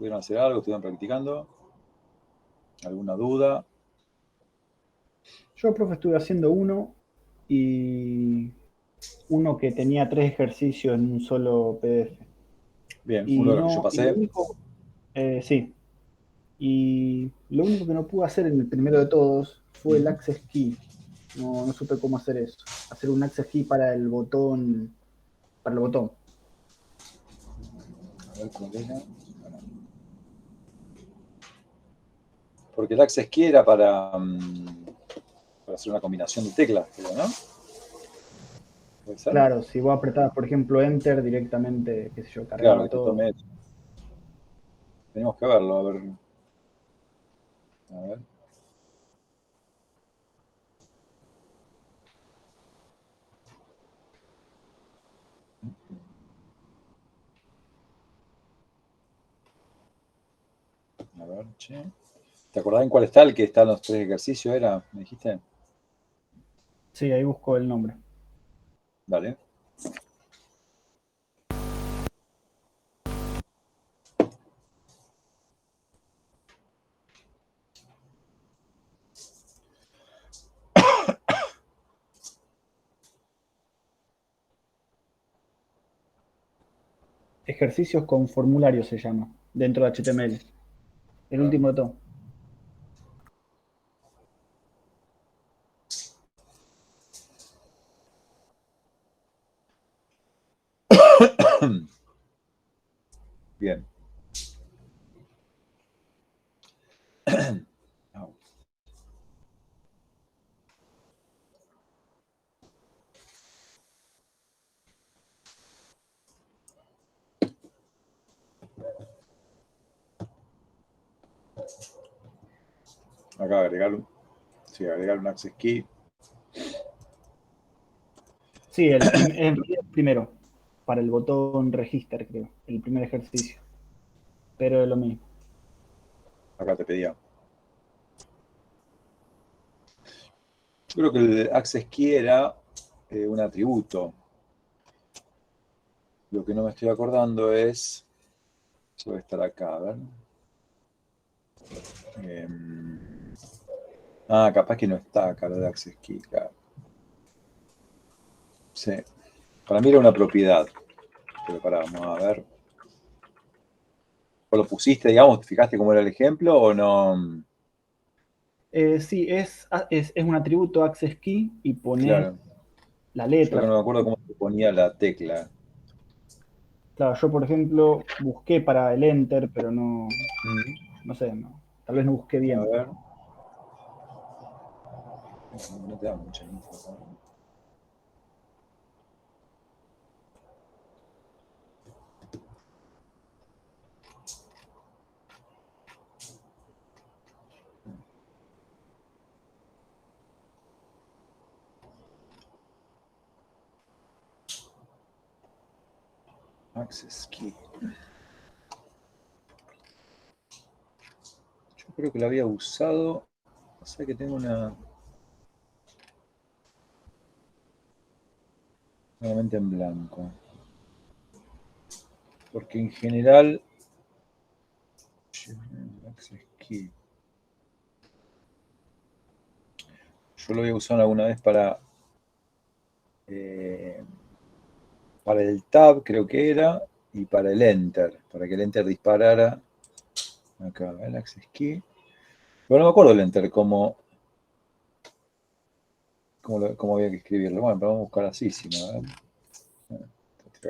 ¿Pudieron hacer algo? ¿Estuvieron practicando? ¿Alguna duda? Yo, profe, estuve haciendo uno y uno que tenía 3 ejercicios en un solo PDF. Bien, uno Y de los que yo no, y lo pasé. único, sí, y lo único que no pude hacer en el primero de todos fue el access key. No, no supe cómo hacer eso. Hacer un access key para el botón, para el botón. A ver cuál era. Porque el Access Key era para hacer una combinación de teclas, creo, ¿no? ¿Puede ser? Claro, si vos apretabas, por ejemplo, Enter directamente, qué sé yo, Claro, cargaba que te todo. tome eso. Tenemos que verlo, a ver. A ver. A ver, che. ¿Te acordás en cuál está el que está en los 3 ejercicios? ¿Era? ¿Me dijiste? Sí, ahí busco el nombre. Dale. Ejercicios con formulario se llama, dentro de HTML. El A ver. último de todo. Bien. Au. Acá agregar un access key. Sí, el primero, para el botón register, creo, el primer ejercicio. Pero es lo mismo. Acá te pedía. Yo creo que el access key era un atributo. Lo que no me estoy acordando es. Eso debe estar acá, a ver. Capaz que no está acá lo de access key, claro. Sí. Para mí era una propiedad. Pero pará, vamos a ver. ¿O lo pusiste, digamos, te fijaste cómo era el ejemplo o no? Sí, es un atributo access key y pones Claro. la Yo acá letra. no me acuerdo cómo se ponía la tecla. Claro, yo por ejemplo busqué para el enter, pero no, Mm. no sé, no, tal vez no busqué A bien. ver. No te da mucha info, ¿no? Access key. Yo creo que lo había usado. O sea que tengo una mente en blanco. Porque en general. Access key. Yo lo había usado alguna vez eh, para el tab, creo que era, y para el enter, para que el enter disparara. Acá, el access key. Bueno, no me acuerdo el enter, cómo había que escribirlo. Bueno, pero vamos a buscar así, si no, a ver.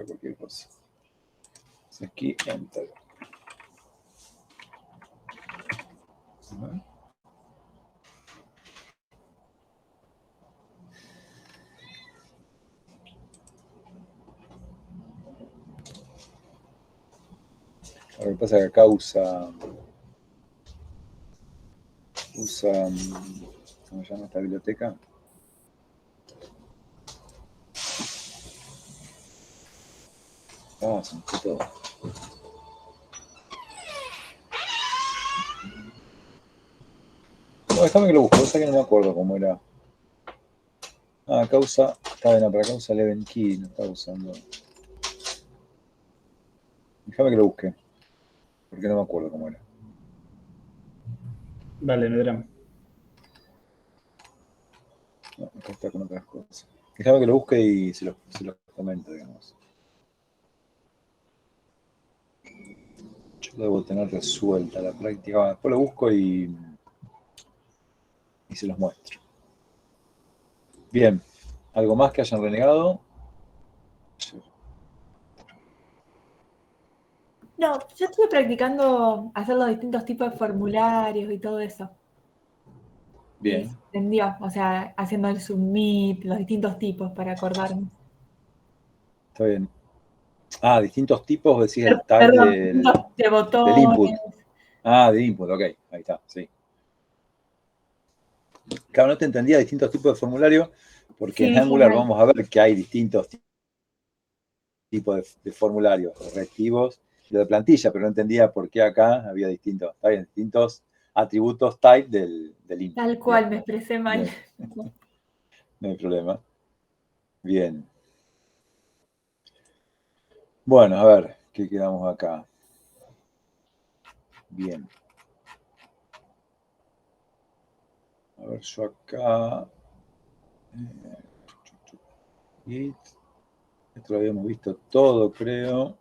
Cualquier cosa. Access key, enter. A ver. Lo que pasa es que acá usa, ¿cómo se llama esta biblioteca? Se me fue todo. No, déjame que lo busque, cosa que no me acuerdo cómo era. Causa, está bien, para causa Eleven Key, no estaba usando. Déjame que lo busque. porque no me acuerdo cómo era. Dale, Nedram. No, acá está con otras cosas. Déjame que lo busque y se los comento, digamos. Yo lo debo tener resuelta la práctica. Después lo busco y se los muestro. Bien. ¿Algo más que hayan renegado? Sí. No, yo estuve practicando hacer los distintos tipos de formularios y todo eso. Y Bien. se entendió, o sea, haciendo el submit, los distintos tipos para acordarme. Está bien. Ah, distintos tipos, decís el type Perdón, distintos de del input. botones. Ah, de input, ok. Ahí está, sí. Claro, no te entendía distintos tipos de formulario, porque en Sí, Angular genial. vamos a ver que hay distintos tipos de formularios, reactivos y lo de plantilla, pero no entendía por qué acá había distintos atributos type del input. Tal cual, me expresé mal. Bien. No hay problema. Bien. Bueno, a ver, ¿qué quedamos acá? Bien. A ver, yo acá. Git. Esto lo habíamos visto todo, creo.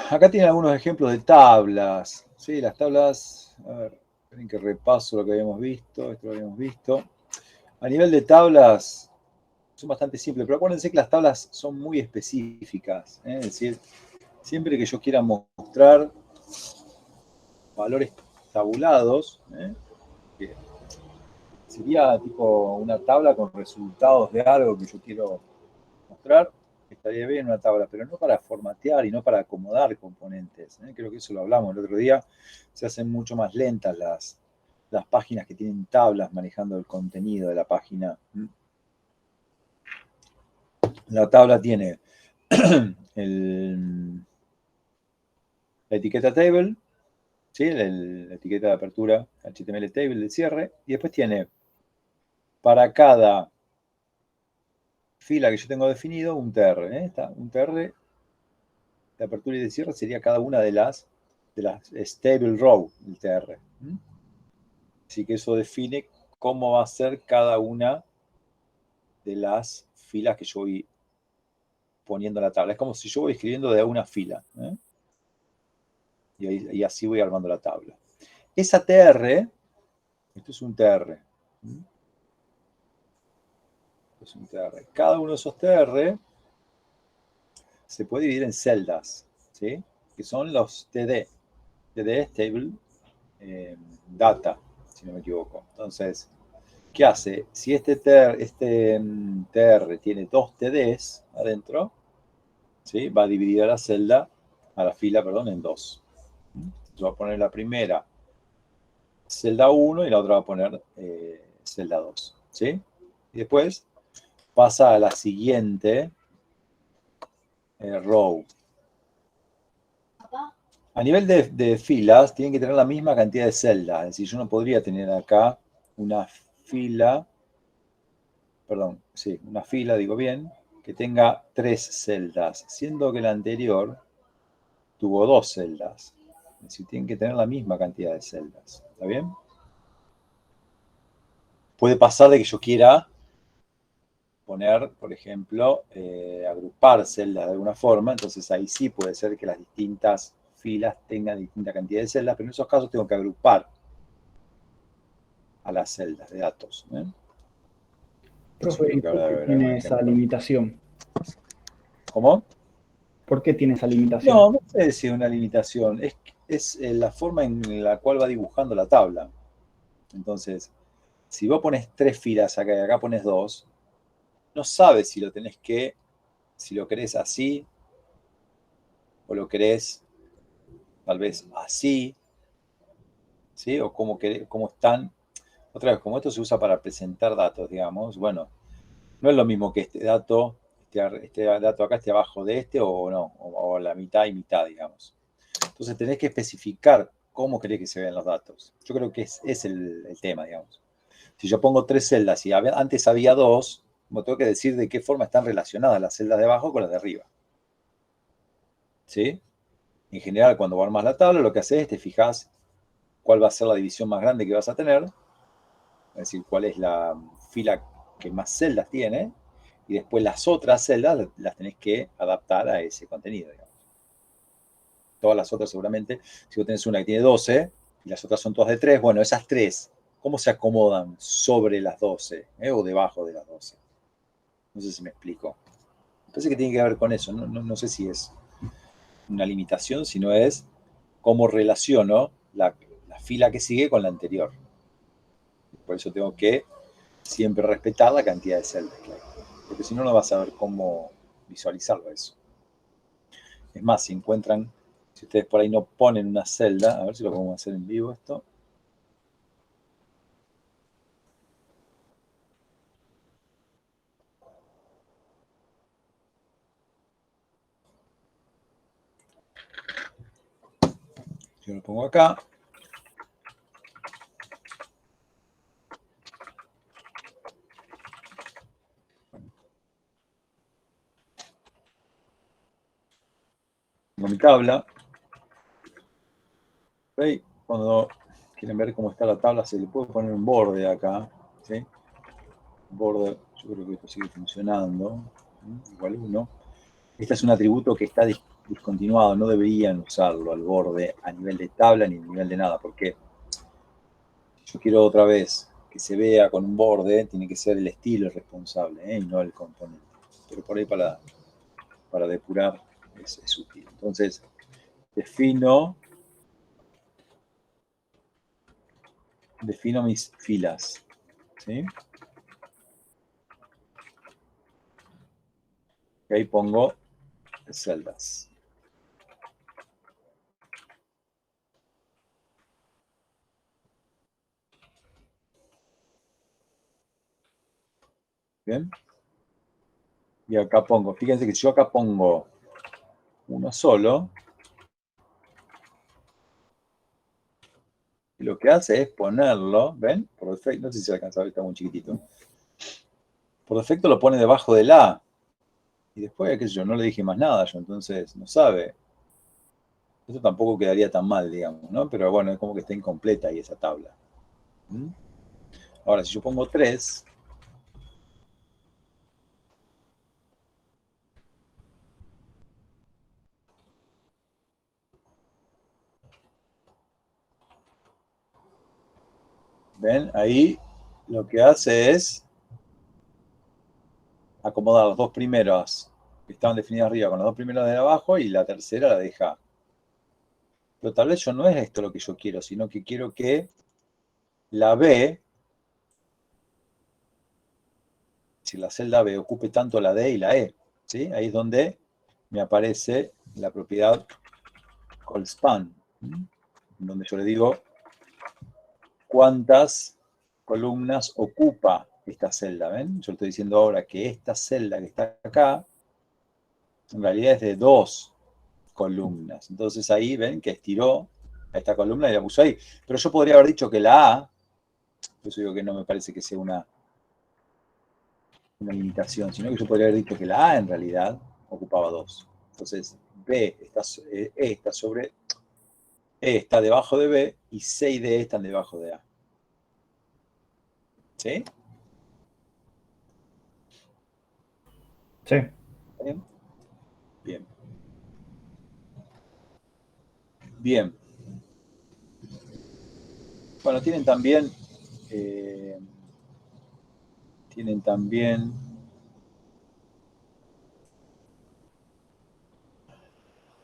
Acá tiene algunos ejemplos de tablas. Sí, las tablas. A ver, esperen que repaso lo que habíamos visto. Esto lo habíamos visto. A nivel de tablas, son bastante simples, pero acuérdense que las tablas son muy específicas. Es decir, siempre que yo quiera mostrar valores tabulados, que sería tipo una tabla con resultados de algo que yo quiero mostrar, estaría bien una tabla, pero no para formatear y no para acomodar componentes. Creo que eso lo hablamos el otro día. Se hacen mucho más lentas las páginas que tienen tablas manejando el contenido de la página. La tabla tiene la etiqueta table, ¿sí? La etiqueta de apertura, HTML table de cierre, y después tiene para cada fila que yo tengo definido un tr. Un tr de apertura y de cierre sería cada una de las stable row del tr. Así que eso define cómo va a ser cada una de las filas que yo voy poniendo en la tabla. Es como si yo voy escribiendo de una fila. Y así voy armando la tabla. Esa tr, esto es un tr. Esto es un tr. Cada uno de esos tr se puede dividir en celdas, ¿sí? Que son los TD. TD es Table Data, si no me equivoco. Entonces, ¿qué hace? Si este TR tiene dos TDs adentro, ¿sí? Va a dividir a la fila, perdón, en dos. Yo voy a poner la primera celda 1 y la otra va a poner celda 2, ¿sí? Y después pasa a la siguiente row. A nivel de filas, tienen que tener la misma cantidad de celdas. Es decir, yo no podría tener acá una fila, perdón, sí, una fila, digo bien, que tenga 3 celdas, siendo que la anterior tuvo 2 celdas. Es decir, tienen que tener la misma cantidad de celdas. ¿Está bien? Puede pasar de que yo quiera poner, por ejemplo, agrupar celdas de alguna forma, entonces ahí sí puede ser que las distintas filas tengan distinta cantidad de celdas, pero en esos casos tengo que agrupar a las celdas de datos. Profe, ¿y por qué tiene esa limitación? ¿Cómo? ¿Por qué tiene esa limitación? No sé si es una limitación, es la forma en la cual va dibujando la tabla. Entonces, si vos pones 3 filas acá y acá pones 2, no sabes si si lo querés así, o lo querés tal vez así, ¿sí? O cómo están. Otra vez, como esto se usa para presentar datos, digamos, bueno, no es lo mismo que este dato acá esté abajo de este o no, o la mitad y mitad, digamos. Entonces tenés que especificar cómo querés que se vean los datos. Yo creo que es el tema, digamos. Si yo pongo 3 celdas y antes había 2, tengo que decir de qué forma están relacionadas las celdas de abajo con las de arriba. ¿Sí? En general, cuando armas la tabla, lo que haces es te fijas cuál va a ser la división más grande que vas a tener, es decir, cuál es la fila que más celdas tiene, y después las otras celdas las tenés que adaptar a ese contenido, digamos. Todas las otras seguramente, si vos tenés una que tiene 12 y las otras son todas de 3, bueno, esas 3, ¿cómo se acomodan sobre las 12 o debajo de las 12? No sé si me explico. Parece que tiene que ver con eso, no sé si es una limitación, sino es cómo relaciono la fila que sigue con la anterior. Por eso tengo que siempre respetar la cantidad de celdas que hay, porque si no, no vas a saber cómo visualizarlo eso. Es más, si encuentran, si ustedes por ahí no ponen una celda, a ver si lo podemos hacer en vivo esto. Yo lo pongo acá. Tengo mi tabla. ¿Okay? Cuando quieren ver cómo está la tabla, se le puede poner un borde acá. ¿Sí? Borde, yo creo que esto sigue funcionando. Igual 1. Este es un atributo que está discontinuado. No deberían usarlo al borde a nivel de tabla ni a nivel de nada, porque yo quiero otra vez que se vea con un borde, tiene que ser el estilo el responsable, y no el componente. Pero por ahí para depurar es útil. Entonces, defino mis filas. ¿Sí? Y ahí pongo celdas. Bien. Y acá pongo, fíjense que si yo acá pongo uno solo, lo que hace es ponerlo, ¿ven? Por defecto, no sé si se alcanza a ver, está muy chiquitito. Por defecto lo pone debajo del A. Y después, qué sé yo, no le dije más nada yo, entonces no sabe. Esto tampoco quedaría tan mal, digamos, ¿no? Pero bueno, es como que está incompleta ahí esa tabla. ¿Mm? Ahora, si yo pongo 3, ¿ven? Ahí lo que hace es acomodar los dos primeros que estaban definidos arriba con los dos primeros de abajo y la tercera la deja. Pero tal vez yo no es esto lo que yo quiero, sino que quiero que la B, si la celda B ocupe tanto la D y la E, ¿sí? Ahí es donde me aparece la propiedad callSpan, donde yo le digo cuántas columnas ocupa esta celda, ¿ven? Yo estoy diciendo ahora que esta celda que está acá, en realidad es de 2 columnas. Entonces ahí ven que estiró a esta columna y la puso ahí. Pero yo podría haber dicho que la A, por eso digo que no me parece que sea una limitación, sino que yo podría haber dicho que la A en realidad ocupaba 2. Entonces E está debajo de B y C y D están debajo de A. ¿Sí? Sí. ¿Bien? Bien. Bien. Bueno, eh, tienen también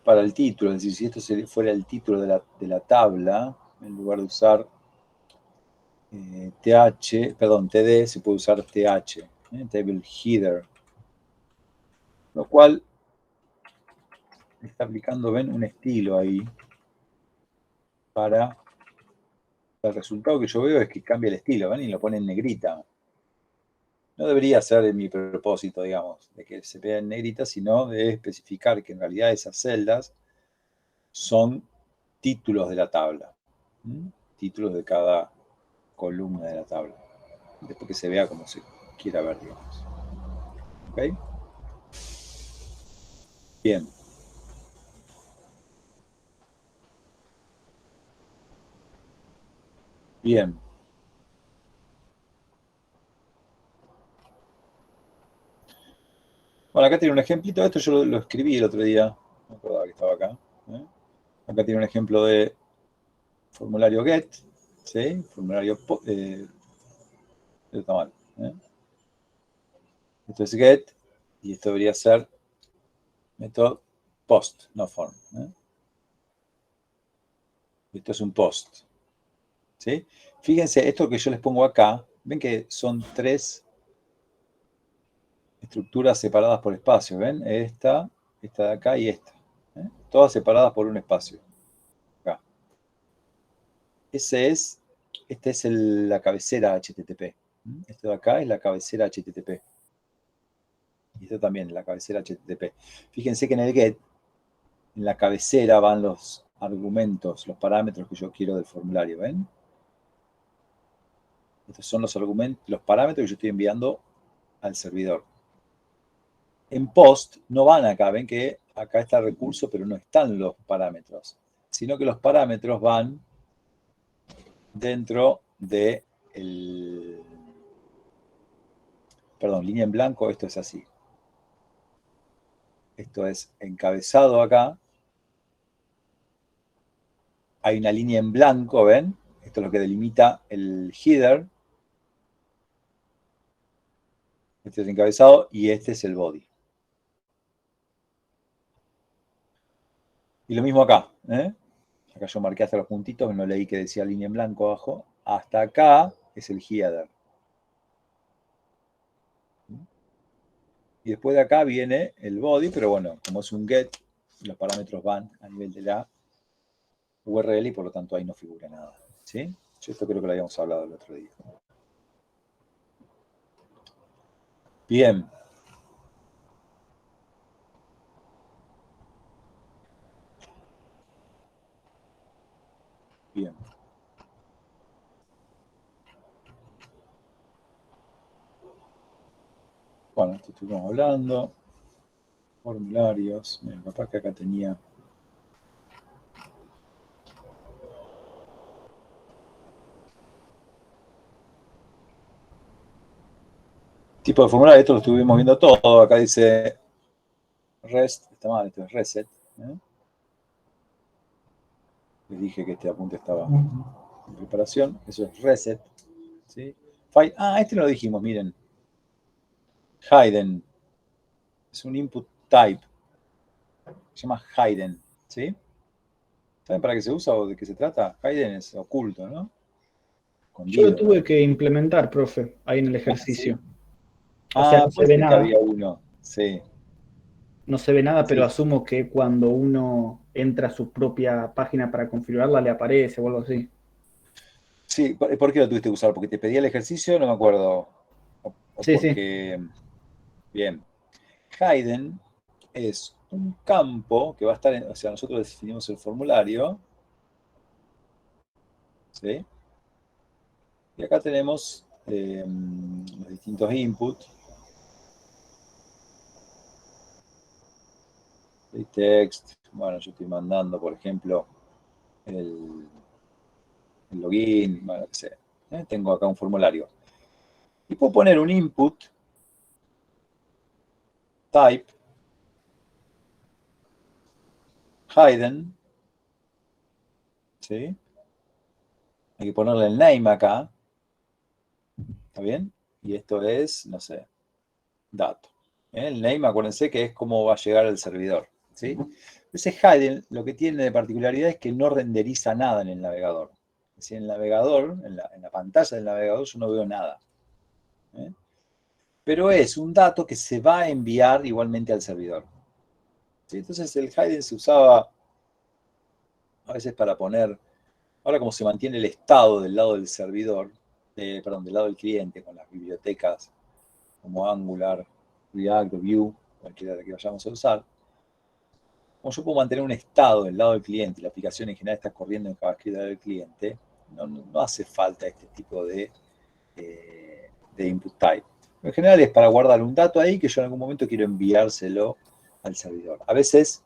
para el título, es decir, si esto fuera el título de la tabla, en lugar de usar TD, se puede usar TH, Table Header, lo cual está aplicando, ven, un estilo ahí para el resultado que yo veo es que cambia el estilo, ven, y lo pone en negrita. No debería ser mi propósito, digamos, de que se vea en negrita, sino de especificar que en realidad esas celdas son títulos de la tabla, títulos de cada columna de la tabla, después que se vea como se quiera ver, digamos. ¿Ok? Bien. Bien. Bueno, acá tiene un ejemplito. Esto yo lo escribí el otro día. No me acordaba que estaba acá. ¿Eh? Acá tiene un ejemplo de formulario get. ¿Sí? Formulario está mal. ¿Eh? Esto es get. Y esto debería ser método post, no form. ¿Eh? Esto es un post. ¿Sí? Fíjense, esto que yo les pongo acá, ven que son 3 estructuras separadas por espacio, ¿ven? Esta de acá y esta. ¿Eh? Todas separadas por un espacio. Acá. Esta es la cabecera HTTP. Esto de acá es la cabecera HTTP. Y esto también es la cabecera HTTP. Fíjense que en el get, en la cabecera van los argumentos, los parámetros que yo quiero del formulario, ¿ven? Estos son los argumentos, los parámetros que yo estoy enviando al servidor. En post no van acá, ven que acá está el recurso, pero no están los parámetros, sino que los parámetros van dentro de perdón, línea en blanco, esto es así. Esto es encabezado acá. Hay una línea en blanco, ¿ven? Esto es lo que delimita el header. Este es el encabezado y este es el body. Y lo mismo acá, ¿eh? Acá yo marqué hasta los puntitos, no leí que decía línea en blanco abajo. Hasta acá es el header. Y después de acá viene el body, pero bueno, como es un get, los parámetros van a nivel de la URL y por lo tanto ahí no figura nada. ¿Sí? Yo esto creo que lo habíamos hablado el otro día. Bien. Bien. Bueno, esto estuvimos hablando. Formularios. Miren, capaz que acá tenía. Tipo de formulario, esto lo estuvimos viendo todo. Acá dice REST, está mal, esto es reset. ¿Eh? Les dije que este apunte estaba en preparación. Eso es reset. ¿Sí? Este no lo dijimos, miren. Hidden. Es un input type. Se llama hidden. ¿Sí? ¿Saben para qué se usa o de qué se trata? Hidden es oculto, ¿no? Yo lo Escondido, tuve ¿no? que implementar, profe, ahí en el Ah, sí. ejercicio. O sea, no se Puede ve ser que nada, había uno. Sí. no se ve nada, pero Sí. asumo que cuando uno entra a su propia página para configurarla le aparece o algo así. Sí, ¿por qué lo tuviste que usar? ¿Porque te pedía el ejercicio? No me acuerdo. O Sí, sí. porque. Bien. Hidden es un campo que va a estar o sea, nosotros definimos el formulario. ¿Sí? Y acá tenemos los distintos inputs. El text. Bueno, yo estoy mandando, por ejemplo, el login, bueno, lo que sea. Tengo acá un formulario. Y puedo poner un input type hidden. ¿Sí? Hay que ponerle el name acá. ¿Está bien? Y esto es, no sé, dato. El name, acuérdense que es cómo va a llegar al servidor. ¿Sí? Ese hidden lo que tiene de particularidad es que no renderiza nada en el navegador. Es decir, en el navegador, en la pantalla del navegador, yo no veo nada. ¿Eh? Pero es un dato que se va a enviar igualmente al servidor. ¿Sí? Entonces el hidden se usaba a veces para poner, ahora como se mantiene el estado del lado del servidor, perdón, del lado del cliente con las bibliotecas como Angular, React o Vue, cualquiera que vayamos a usar, como yo puedo mantener un estado del lado del cliente, la aplicación en general está corriendo en JavaScript del cliente, no hace falta este tipo de input type. En general es para guardar un dato ahí que yo en algún momento quiero enviárselo al servidor. A veces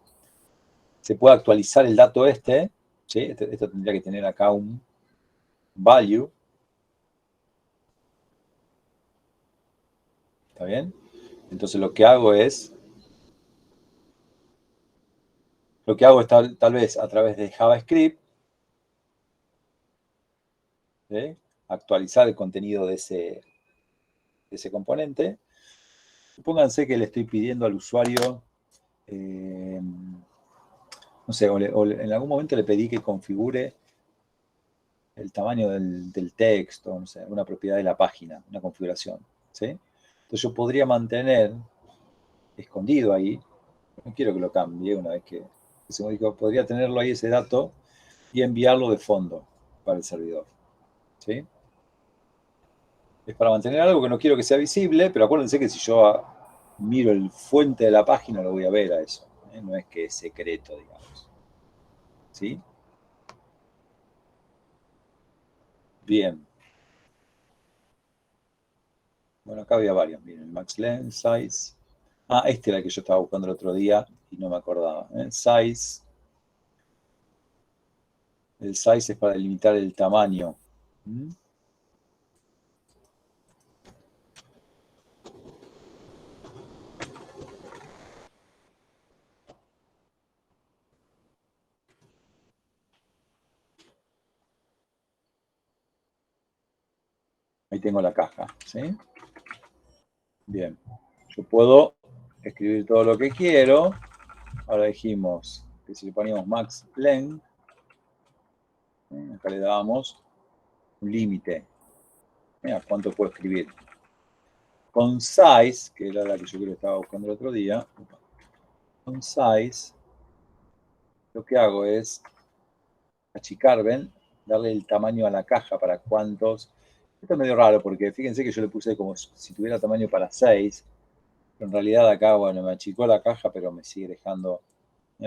se puede actualizar el dato ¿sí? Esto tendría que tener acá un value. ¿Está bien? Entonces lo que hago es tal vez a través de JavaScript, ¿sí? Actualizar el contenido de ese componente. Pónganse que le estoy pidiendo al usuario, no sé, en algún momento le pedí que configure el tamaño del texto, no sé, una propiedad de la página, una configuración, ¿sí? Entonces yo podría mantener escondido ahí, no quiero que lo cambie una vez que se modificó, podría tenerlo ahí ese dato y enviarlo de fondo para el servidor, ¿sí? Es para mantener algo que no quiero que sea visible, pero acuérdense que si yo miro el fuente de la página lo voy a ver a eso, ¿eh? No es que es secreto, digamos, ¿sí? Bien. Bueno, acá había varios, miren, max length, size. Ah, este era el que yo estaba buscando el otro día y no me acordaba, ¿eh? Size. El size es para delimitar el tamaño. ¿Mm? Ahí tengo la caja, ¿sí? Bien. Yo puedo escribir todo lo que quiero. Ahora dijimos que si le poníamos max length, acá le dábamos un límite. Mira, ¿cuánto puedo escribir? Con size, que era la que yo creo que estaba buscando el otro día, con size, lo que hago es achicar, ¿ven? Darle el tamaño a la caja para cuántos. Esto es medio raro porque fíjense que yo le puse como si tuviera tamaño para 6, pero en realidad acá, bueno, me achicó la caja, pero me sigue dejando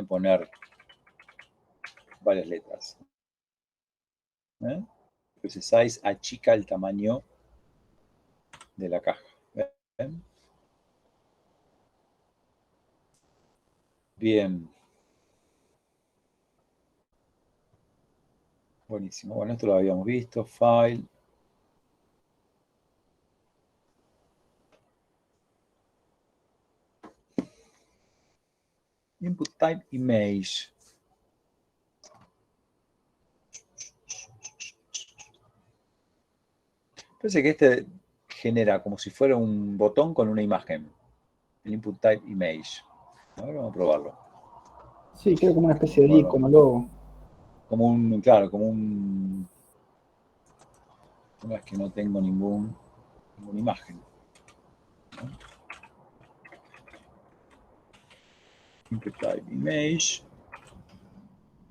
poner varias letras. ¿Eh? Entonces size achica el tamaño de la caja. ¿Ven? Bien. Buenísimo. Bueno, esto lo habíamos visto. File. Input type image. Parece que este genera como si fuera un botón con una imagen. El input type image. Ahora vamos a probarlo. Sí, creo como una especie de Bueno, icono, logo. como un, claro, como un. No es que no tengo ninguna imagen. ¿No? Input type image.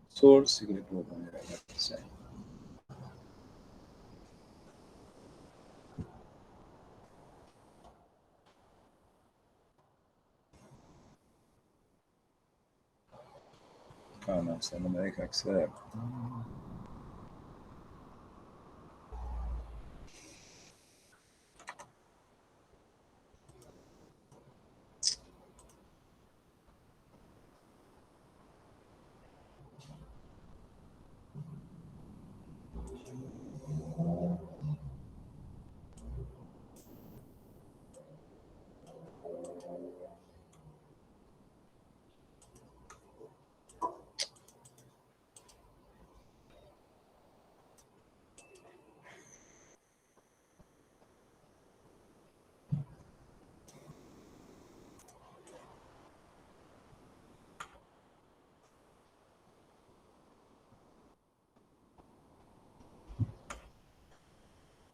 Source, que le puedo poner ahí. Ah, no, o sea, no me deja acceder.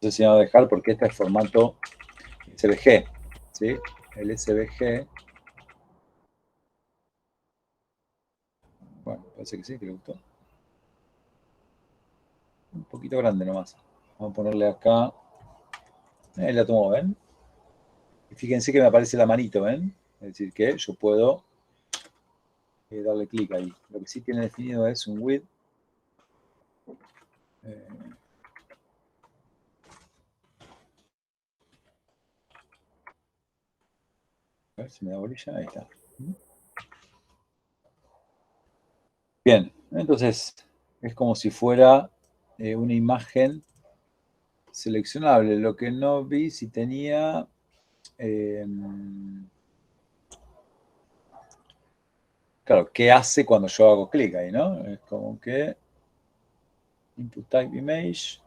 No sé si me va a dejar porque este es formato SVG. ¿Sí? El SVG. Bueno, parece que sí, que le gustó. Un poquito grande nomás. Vamos a ponerle acá. Ahí la tomo, ¿ven? Y fíjense que me aparece la manito, ¿ven? Es decir, que yo puedo darle clic ahí. Lo que sí tiene definido es un width. A ver si me da bolilla. Ahí está. Bien, entonces es como si fuera una imagen seleccionable. Lo que no vi si tenía... claro, ¿qué hace cuando yo hago clic ahí, no? Es como que... Input type image.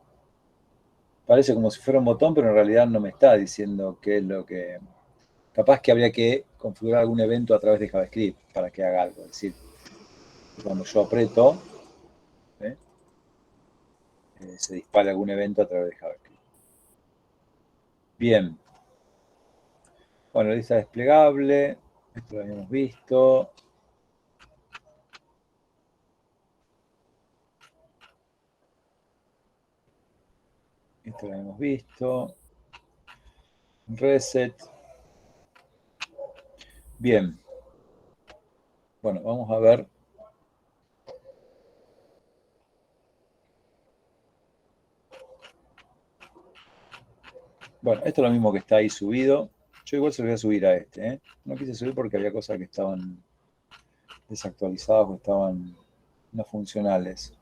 Parece como si fuera un botón, pero en realidad no me está diciendo qué es lo que... Capaz que habría que configurar algún evento a través de JavaScript para que haga algo. Es decir, cuando yo aprieto, ¿eh? Se dispara algún evento a través de JavaScript. Bien. Bueno, lista desplegable. Esto lo habíamos visto. Esto lo habíamos visto. Reset. Bien. Bueno, vamos a ver. Bueno, esto es lo mismo que está ahí subido. Yo igual se lo voy a subir a este, ¿eh? No quise subir porque había cosas que estaban desactualizadas o estaban no funcionales.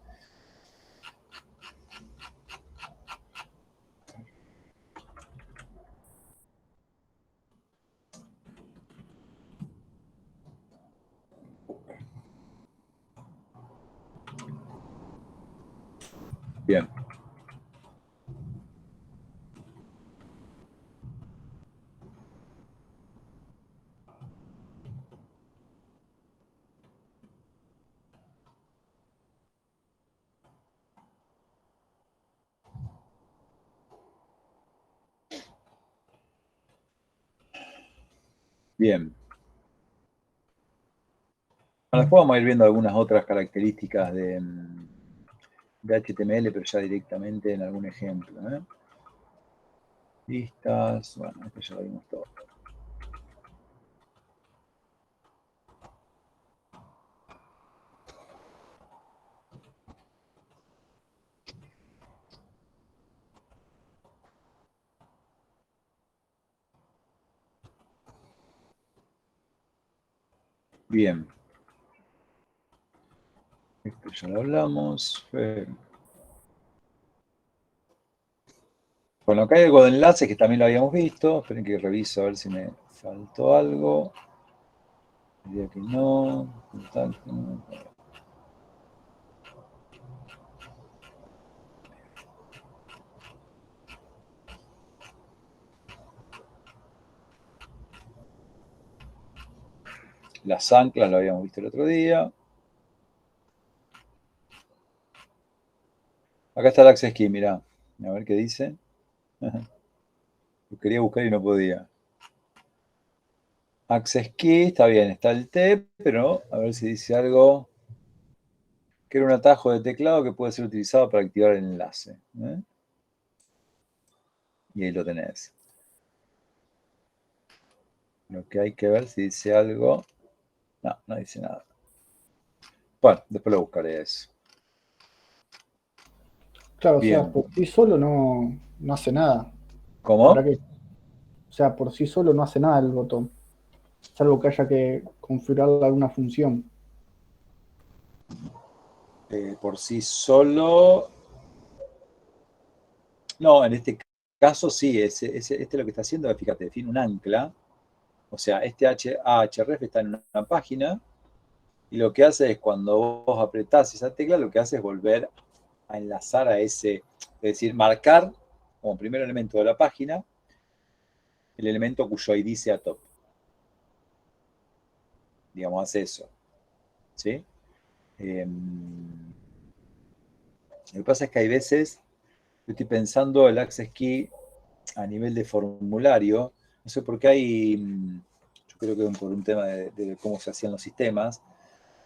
Bien. Bien. Bueno, después vamos a ir viendo algunas otras características de HTML, pero ya directamente en algún ejemplo, ¿eh? Listas. Bueno, esto ya lo vimos todo. Bien. Esto ya lo hablamos. Bueno, acá hay algo de enlaces que también lo habíamos visto. Esperen que reviso a ver si me faltó algo. Diría que no. Las anclas lo habíamos visto el otro día. Acá está el access key, mirá. A ver qué dice. Lo quería buscar y no podía. Access key, está bien, está el T, pero a ver si dice algo. Que era un atajo de teclado que puede ser utilizado para activar el enlace, ¿eh? Y ahí lo tenés. Lo que hay que ver si dice algo. No, no dice nada. Bueno, después lo buscaré eso. Claro, o sea, Bien. por sí solo no hace nada. ¿Cómo? ¿Para qué? O sea, por sí solo no hace nada el botón, salvo que haya que configurar alguna función. Por sí solo. No, en este caso sí, este lo que está haciendo, fíjate, define un ancla. O sea, este ahref está en una página y lo que hace es cuando vos apretás esa tecla, lo que hace es volver a enlazar a ese, es decir, marcar como primer elemento de la página el elemento cuyo ID sea top. Digamos, hace eso. ¿Sí? Lo que pasa es que hay veces, yo estoy pensando el access key a nivel de formulario, no sé por qué hay, yo creo que por un tema de cómo se hacían los sistemas,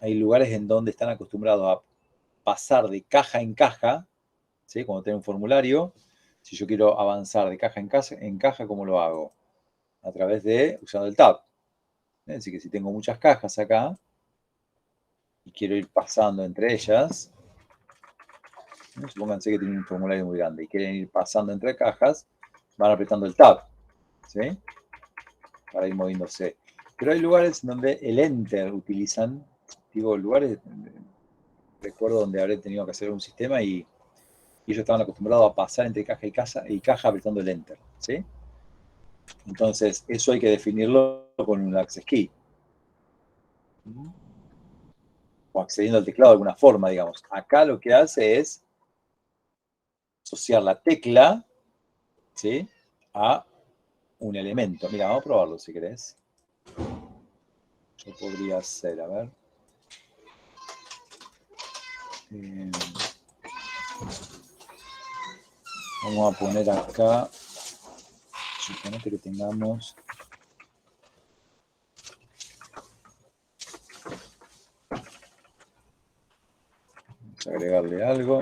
hay lugares en donde están acostumbrados a pasar de caja en caja, ¿sí? Cuando tengo un formulario, si yo quiero avanzar de caja en caja, ¿cómo lo hago? A través de, usando el tab. Es decir, que si tengo muchas cajas acá y quiero ir pasando entre ellas, ¿no? Supónganse que tienen un formulario muy grande y quieren ir pasando entre cajas, van apretando el tab, ¿sí? Para ir moviéndose. Pero hay lugares donde el enter utilizan, digo, lugares, recuerdo donde habré tenido que hacer un sistema y y ellos estaban acostumbrados a pasar entre caja y caja apretando el Enter, ¿sí? Entonces, eso hay que definirlo con un access key. O accediendo al teclado de alguna forma, digamos. Acá lo que hace es asociar la tecla, ¿sí?, a un elemento. Mira, vamos a probarlo si querés. Yo podría hacer, a ver. Vamos a poner acá, suponete que tengamos, vamos a agregarle algo.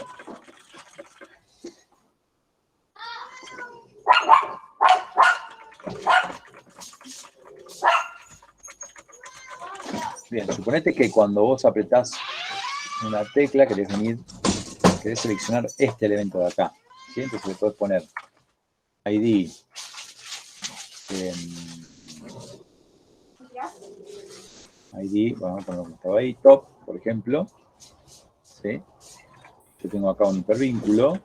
Bien, suponete que cuando vos apretás una tecla querés seleccionar este elemento de acá, ¿sí? Entonces le podés poner ID, vamos a poner como estaba ahí, top, por ejemplo, ¿sí? Yo tengo acá un hipervínculo.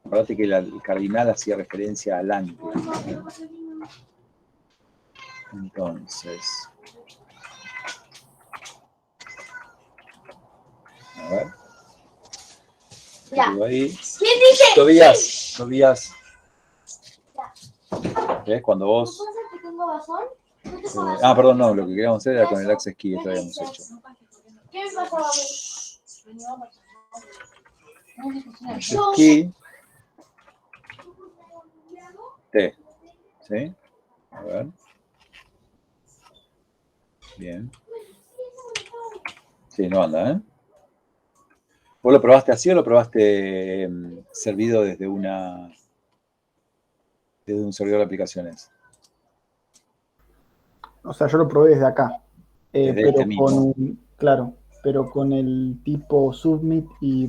Acordate que el cardinal hacía referencia al ancla. Entonces, a ver. Ya. Ahí. ¿Quién dice? Tobías. ¿Ves? Cuando vos. ¿Puedo hacer que tengo razón? Perdón, no, lo que queríamos hacer era con el access key, esto habíamos hecho. ¿Qué me pasaba a mí? Access key. T. ¿Sí? A ver. Bien. Sí, no anda, ¿eh? ¿Vos lo probaste así o lo probaste servido desde un servidor de aplicaciones? O sea, yo lo probé desde acá. Desde Pero este mismo. claro, pero con el tipo submit y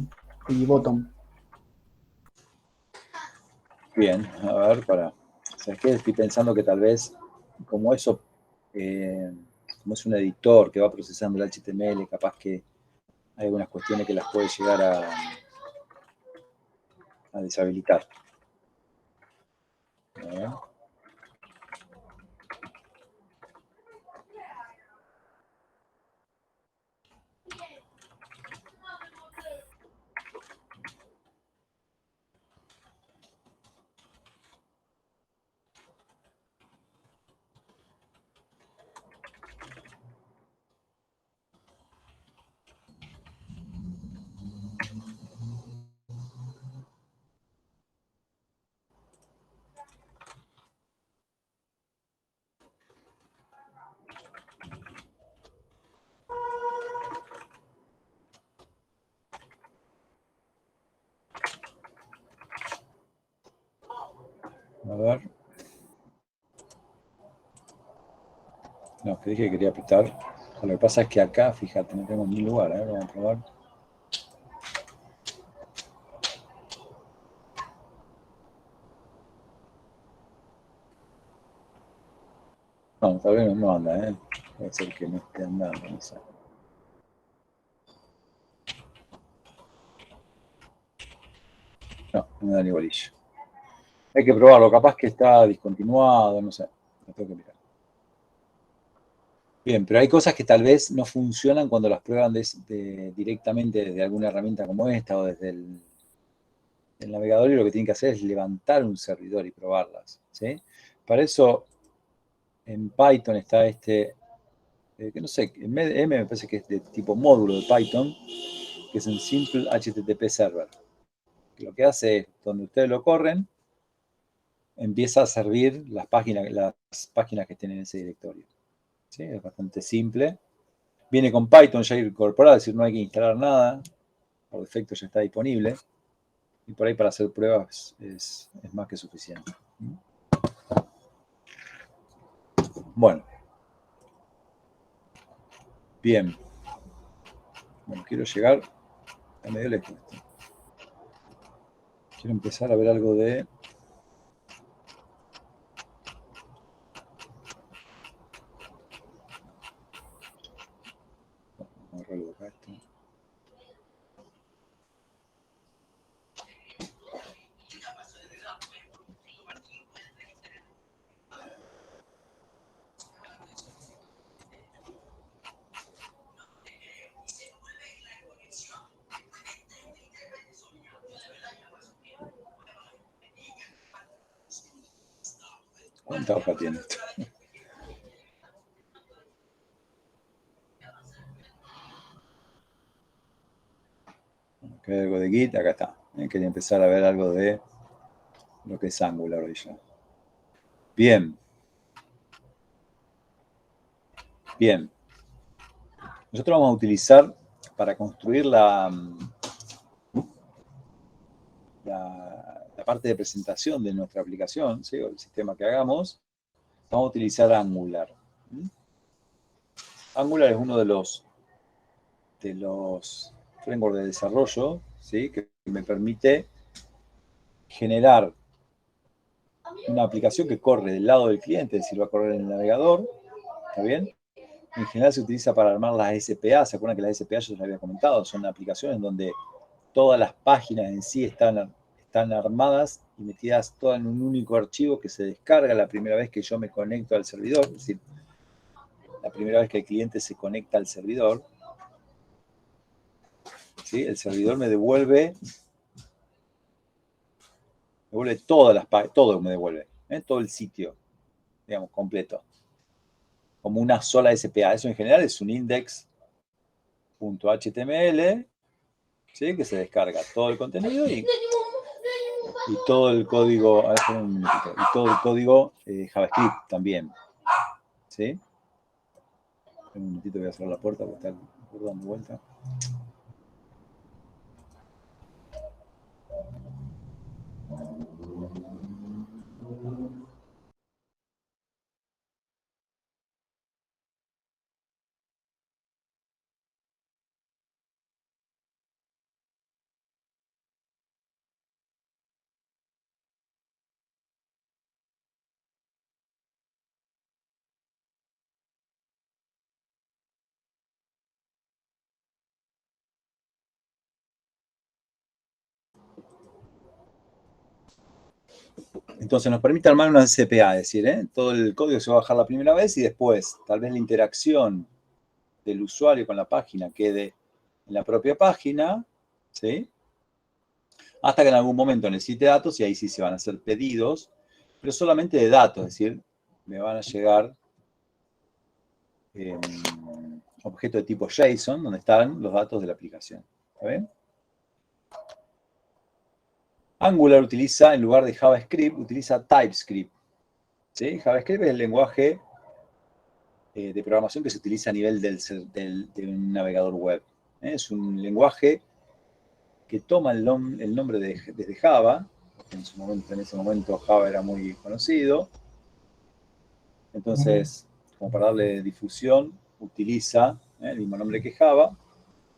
bottom. Bien, a ver, ¿sabes qué? Estoy pensando que tal vez, como eso, como es un editor que va procesando el HTML, capaz que hay algunas cuestiones que las puede llegar a deshabilitar. A ver. A ver. No, que dije que quería apretar. Lo que pasa es que acá, fíjate, no tengo ni lugar. Vamos a probar. No, tal vez no anda, ¿eh? Puede ser que no esté andando, no sé. No, no me da ni bolillo. Hay que probarlo, capaz que está discontinuado, no sé. Lo tengo que mirar. Bien, pero hay cosas que tal vez no funcionan cuando las prueban directamente desde alguna herramienta como esta o desde el navegador, y lo que tienen que hacer es levantar un servidor y probarlas, ¿sí? Para eso en Python está que no sé, en M me parece que es de tipo módulo de Python, que es un Simple HTTP Server. Que lo que hace es, donde ustedes lo corren, empieza a servir las páginas que estén en ese directorio. ¿Sí? Es bastante simple. Viene con Python ya incorporado, es decir, no hay que instalar nada, por defecto ya está disponible, y por ahí para hacer pruebas es más que suficiente. Bueno. Bien. Bueno, quiero llegar a medio lejos. Quiero empezar a ver algo de... Vamos a agarrarlo acá esto. ¿Cuánta hoja tiene esto? Acá hay algo de Git, acá está. Quería empezar a ver algo de lo que es Angular hoy ya. Bien. Bien. Nosotros vamos a utilizar para construir la parte de presentación de nuestra aplicación, ¿sí? O el sistema que hagamos, vamos a utilizar Angular. Angular es uno de los frameworks de desarrollo, ¿sí? Que me permite generar una aplicación que corre del lado del cliente, es decir, va a correr en el navegador, ¿está bien? En general se utiliza para armar las SPA. ¿Se acuerdan que las SPA yo les había comentado? Son aplicaciones donde todas las páginas en sí están armadas y metidas todas en un único archivo que se descarga la primera vez que yo me conecto al servidor, es decir, la primera vez que el cliente se conecta al servidor, ¿sí? El servidor me devuelve todas las páginas, todo me devuelve, todo el sitio, digamos, completo, como una sola SPA. Eso en general es un index.html, ¿sí? Que se descarga todo el contenido y todo el código, y todo el código JavaScript también, ¿sí? Un minutito, voy a cerrar la puerta porque está dando vuelta. Entonces nos permite armar una CPA, es decir, todo el código se va a bajar la primera vez y después tal vez la interacción del usuario con la página quede en la propia página, ¿sí? Hasta que en algún momento necesite datos y ahí sí se van a hacer pedidos, pero solamente de datos, es decir, me van a llegar objetos de tipo JSON donde están los datos de la aplicación. ¿Está bien? Angular utiliza, en lugar de JavaScript, utiliza TypeScript. ¿Sí? JavaScript es el lenguaje de programación que se utiliza a nivel de un navegador web. Es un lenguaje que toma el nombre desde Java. En ese momento Java era muy conocido. Entonces, como para darle difusión, utiliza el mismo nombre que Java,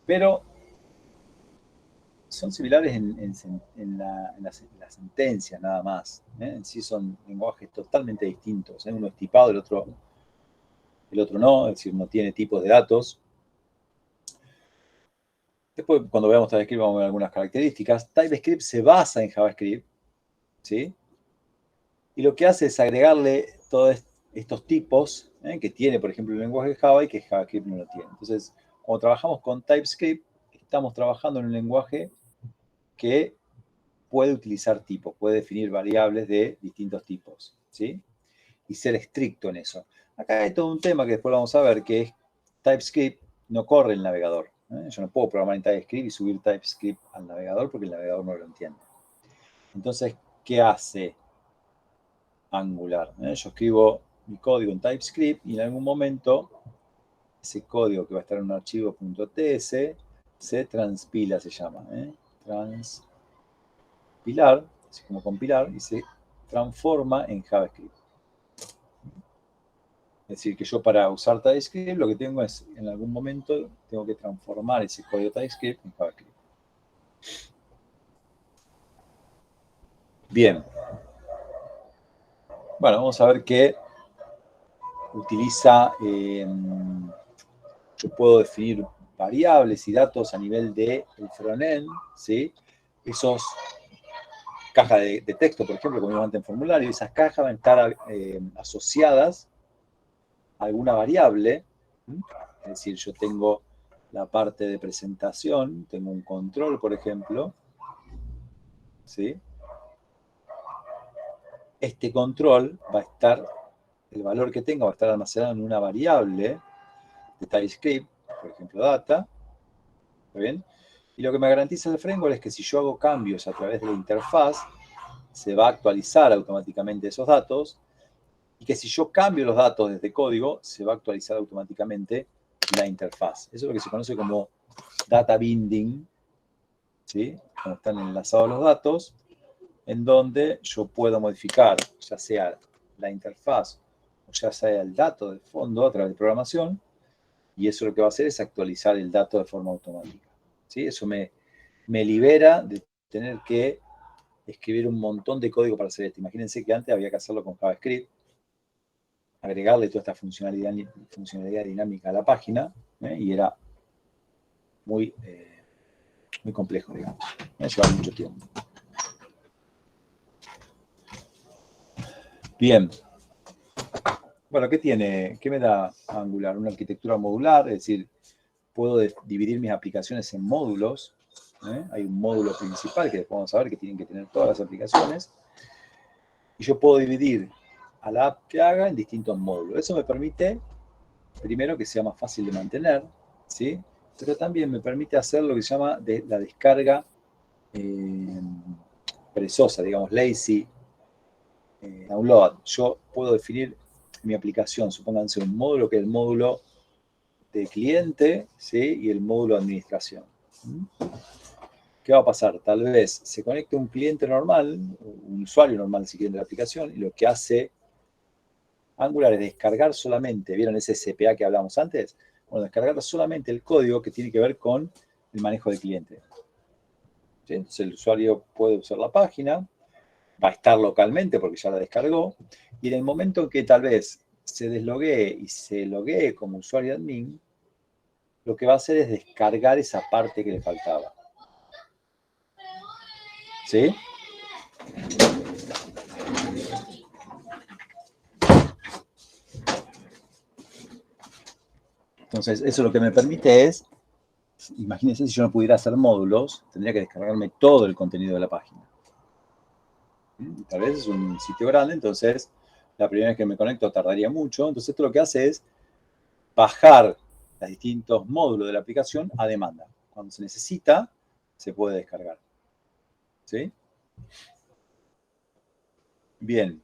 pero son similares en la sentencia nada más. En sí son lenguajes totalmente distintos. Uno es tipado, el otro no, es decir, no tiene tipos de datos. Después, cuando veamos TypeScript, vamos a ver algunas características. TypeScript se basa en JavaScript, ¿sí? Y lo que hace es agregarle todos estos tipos que tiene, por ejemplo, el lenguaje de Java y que JavaScript no lo tiene. Entonces, cuando trabajamos con TypeScript, estamos trabajando en un lenguaje que puede utilizar tipos, puede definir variables de distintos tipos, ¿sí? Y ser estricto en eso. Acá hay todo un tema que después vamos a ver, que es TypeScript no corre el navegador. Yo no puedo programar en TypeScript y subir TypeScript al navegador porque el navegador no lo entiende. Entonces, ¿qué hace Angular? Yo escribo mi código en TypeScript y en algún momento ese código que va a estar en un archivo .ts se transpila, se llama. Transpilar, así como compilar, y se transforma en JavaScript. Es decir, que yo para usar TypeScript lo que tengo es, en algún momento, tengo que transformar ese código TypeScript en JavaScript. Bien. Bueno, vamos a ver qué utiliza. Yo puedo definir variables y datos a nivel del frontend, ¿sí? Esos cajas de texto, por ejemplo, como vimos antes en formulario, esas cajas van a estar asociadas a alguna variable. Es decir, yo tengo la parte de presentación, tengo un control, por ejemplo, ¿sí? este control va a estar, el valor que tenga va a estar almacenado en una variable de TypeScript, por ejemplo data, ¿está bien? Y lo que me garantiza el framework es que si yo hago cambios a través de la interfaz, se va a actualizar automáticamente esos datos, y que si yo cambio los datos desde código, se va a actualizar automáticamente la interfaz. Eso es lo que se conoce como data binding, ¿sí? Como están enlazados los datos, en donde yo puedo modificar, ya sea la interfaz o ya sea el dato de fondo a través de programación, y eso lo que va a hacer es actualizar el dato de forma automática. ¿Sí? Eso me libera de tener que escribir un montón de código para hacer esto. Imagínense que antes había que hacerlo con JavaScript, agregarle toda esta funcionalidad dinámica a la página, y era muy, muy complejo, digamos. Me llevaba mucho tiempo. Bien. Bueno, ¿qué me da Angular? Una arquitectura modular, es decir, puedo dividir mis aplicaciones en módulos. Hay un módulo principal que después vamos a ver que tienen que tener todas las aplicaciones. Y yo puedo dividir a la app que haga en distintos módulos. Eso me permite, primero, que sea más fácil de mantener, ¿sí? Pero también me permite hacer lo que se llama la descarga perezosa, digamos, lazy download. Yo puedo definir mi aplicación, supónganse un módulo que es el módulo de cliente, ¿sí? Y el módulo de administración. ¿Qué va a pasar? Tal vez se conecte un cliente normal, un usuario normal si quieren de la aplicación, y lo que hace Angular es descargar solamente, ¿vieron ese CPA que hablamos antes? Bueno, descargar solamente el código que tiene que ver con el manejo del cliente. ¿Sí? Entonces el usuario puede usar la página, va a estar localmente porque ya la descargó, y en el momento en que tal vez se desloguee y se loguee como usuario admin, lo que va a hacer es descargar esa parte que le faltaba. ¿Sí? Entonces, eso lo que me permite es, imagínense si yo no pudiera hacer módulos, tendría que descargarme todo el contenido de la página. Tal vez es un sitio grande, entonces la primera vez que me conecto tardaría mucho. Entonces, esto lo que hace es bajar los distintos módulos de la aplicación a demanda. Cuando se necesita, se puede descargar. ¿Sí? Bien.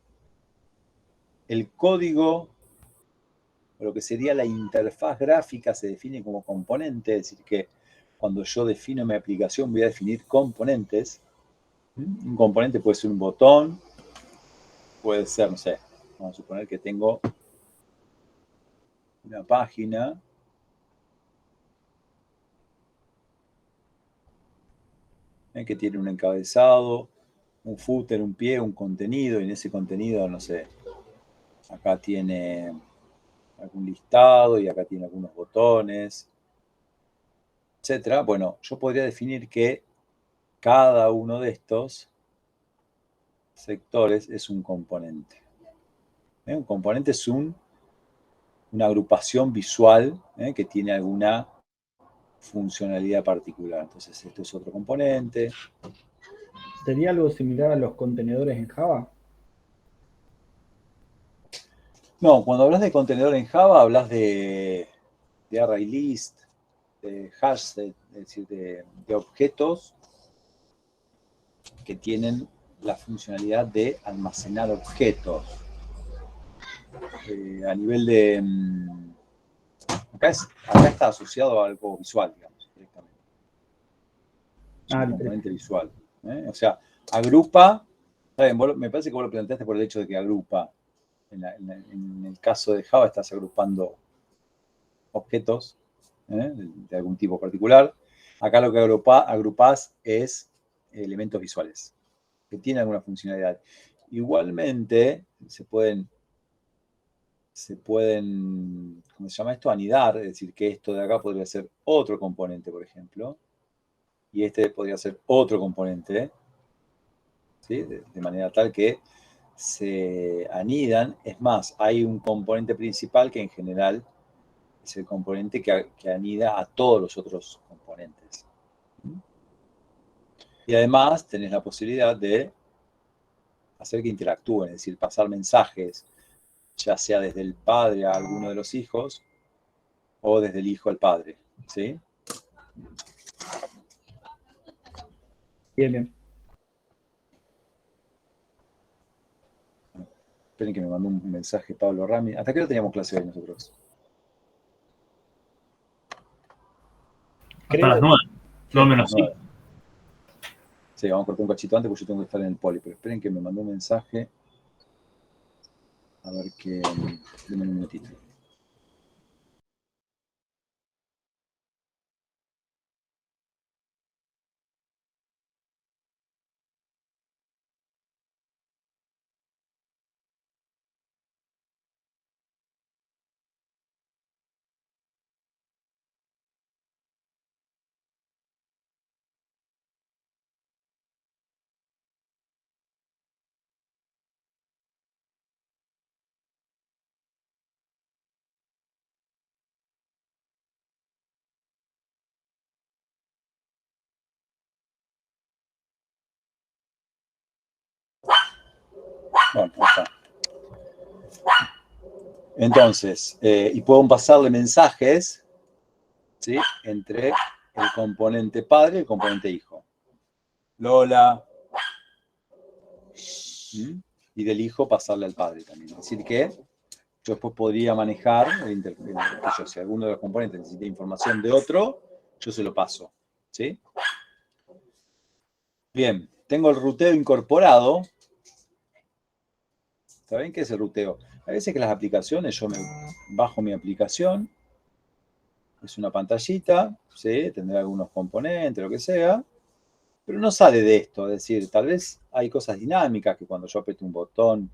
El código, o lo que sería la interfaz gráfica, se define como componente, es decir, que cuando yo defino mi aplicación voy a definir componentes. Un componente puede ser un botón, puede ser, no sé, vamos a suponer que tengo una página que tiene un encabezado, un footer, un pie, un contenido, y en ese contenido, no sé, acá tiene algún listado y acá tiene algunos botones, etcétera. Bueno, yo podría definir que cada uno de estos sectores es un componente. Un componente es una agrupación visual que tiene alguna funcionalidad particular. Entonces, esto es otro componente. ¿Sería algo similar a los contenedores en Java? No, cuando hablas de contenedor en Java, hablas de array list, de hash set, es decir, de objetos que tienen la funcionalidad de almacenar objetos. A nivel de... acá está asociado a algo visual, digamos, directamente. Es un componente visual. O sea, agrupa... me parece que vos lo planteaste por el hecho de que agrupa. En el caso de Java estás agrupando objetos de algún tipo particular. Acá lo que agrupás es elementos visuales que tienen alguna funcionalidad. Igualmente, se pueden, ¿cómo se llama esto? Anidar, es decir, que esto de acá podría ser otro componente, por ejemplo, y este podría ser otro componente, ¿sí? De manera tal que se anidan. Es más, hay un componente principal que en general es el componente que anida a todos los otros componentes. Y además tenés la posibilidad de hacer que interactúen, es decir, pasar mensajes, ya sea desde el padre a alguno de los hijos o desde el hijo al padre, ¿sí? Bien, bien. Esperen que me mandó un mensaje Pablo Rami. ¿Hasta qué hora teníamos clase hoy nosotros? Hasta las 9. 2 Hasta menos las 9. 5. Sí, vamos a cortar un cachito antes porque yo tengo que estar en el poli, pero esperen que me mandó un mensaje. A ver qué... Denme un minutito. Bueno, ahí está. Entonces, y puedo pasarle mensajes, ¿sí? Entre el componente padre y el componente hijo. Lola. Y del hijo pasarle al padre también. Es decir que yo después podría manejar, si alguno de los componentes necesita información de otro, yo se lo paso. ¿Sí? Bien, tengo el ruteo incorporado. ¿Saben qué es el ruteo? A veces que las aplicaciones, yo me bajo mi aplicación, es una pantallita, ¿sí? Tendrá algunos componentes, lo que sea, pero no sale de esto. Es decir, tal vez hay cosas dinámicas que cuando yo aprieto un botón,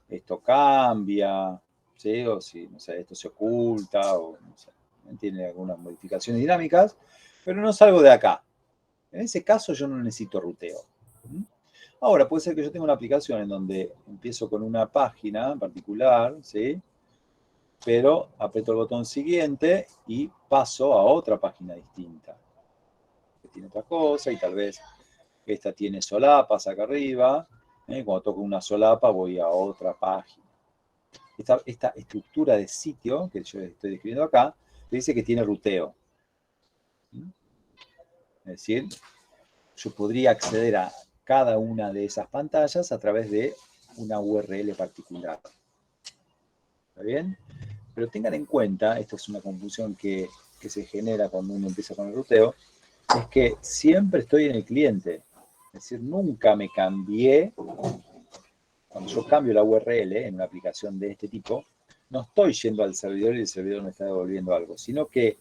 esto cambia, ¿sí? O si, no sé, esto se oculta, o no sé, tiene algunas modificaciones dinámicas, pero no salgo de acá. En ese caso yo no necesito ruteo. Ahora, puede ser que yo tenga una aplicación en donde empiezo con una página en particular, ¿sí? Pero aprieto el botón siguiente y paso a otra página distinta, que tiene otra cosa, y tal vez esta tiene solapas acá arriba. Cuando toco una solapa voy a otra página. Esta estructura de sitio que yo estoy describiendo acá, te dice que tiene ruteo. Es decir, yo podría acceder a cada una de esas pantallas a través de una URL particular. ¿Está bien? Pero tengan en cuenta, esto es una confusión que se genera cuando uno empieza con el ruteo, es que siempre estoy en el cliente. Es decir, nunca me cambié. Cuando yo cambio la URL en una aplicación de este tipo, no estoy yendo al servidor y el servidor me está devolviendo algo, sino que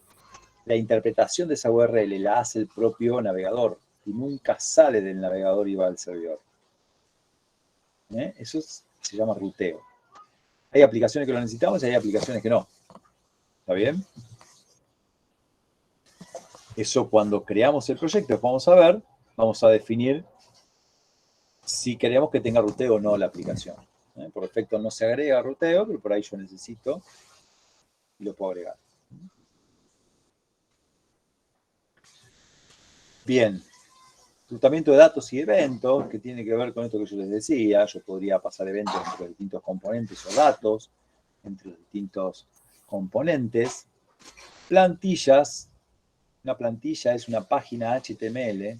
la interpretación de esa URL la hace el propio navegador y nunca sale del navegador y va al servidor. Eso se llama ruteo. Hay aplicaciones que lo necesitamos y hay aplicaciones que no. ¿Está bien? Eso cuando creamos el proyecto, vamos a ver, vamos a definir si queremos que tenga ruteo o no la aplicación. Por defecto no se agrega ruteo, pero por ahí yo necesito y lo puedo agregar. Bien, tratamiento de datos y eventos, que tiene que ver con esto que yo les decía. Yo podría pasar eventos entre los distintos componentes o datos entre los distintos componentes. Plantillas. Una plantilla es una página HTML.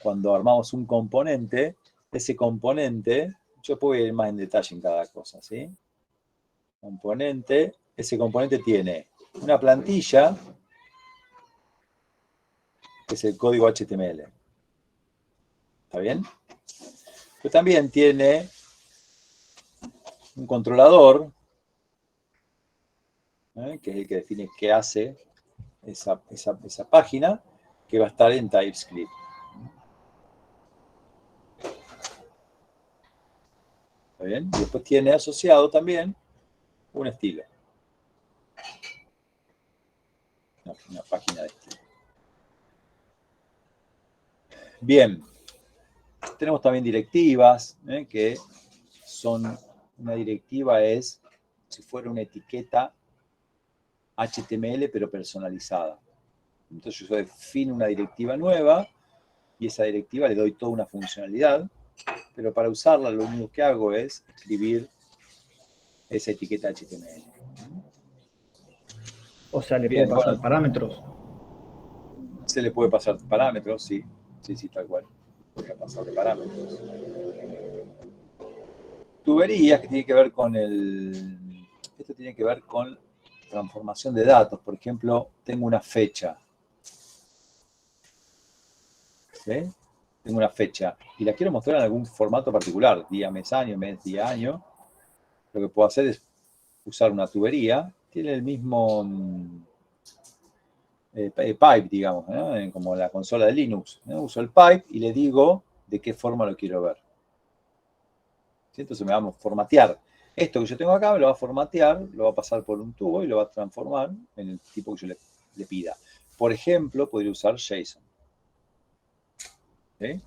Cuando armamos un componente, ese componente, yo puedo ir más en detalle en cada cosa, ¿sí? Componente, ese componente tiene una plantilla, que es el código HTML. ¿Está bien? Pero también tiene un controlador, que es el que define qué hace esa página, que va a estar en TypeScript. ¿Está bien? Y después tiene asociado también un estilo. Una página de estilo. Bien. Tenemos también directivas, que son, una directiva es si fuera una etiqueta HTML pero personalizada. Entonces yo defino una directiva nueva y esa directiva le doy toda una funcionalidad pero para usarla lo único que hago es escribir esa etiqueta HTML. O sea, le Bien, puedo pasar bueno, parámetros. se le puede pasar parámetros, sí, tal cual. Voy a pasar de parámetros. Tuberías que tiene que ver con esto tiene que ver con transformación de datos. Por ejemplo, tengo una fecha. ¿Sí? Tengo una fecha y la quiero mostrar en algún formato particular, día, mes, año, mes, día, año. Lo que puedo hacer es usar una tubería. Tiene el mismo pipe, digamos, ¿no? Como la consola de Linux, ¿no? Uso el pipe y le digo de qué forma lo quiero ver. ¿Sí? Entonces me va a formatear. Esto que yo tengo acá me lo va a formatear, lo va a pasar por un tubo y lo va a transformar en el tipo que yo le pida. Por ejemplo, podría usar JSON. ¿Sí?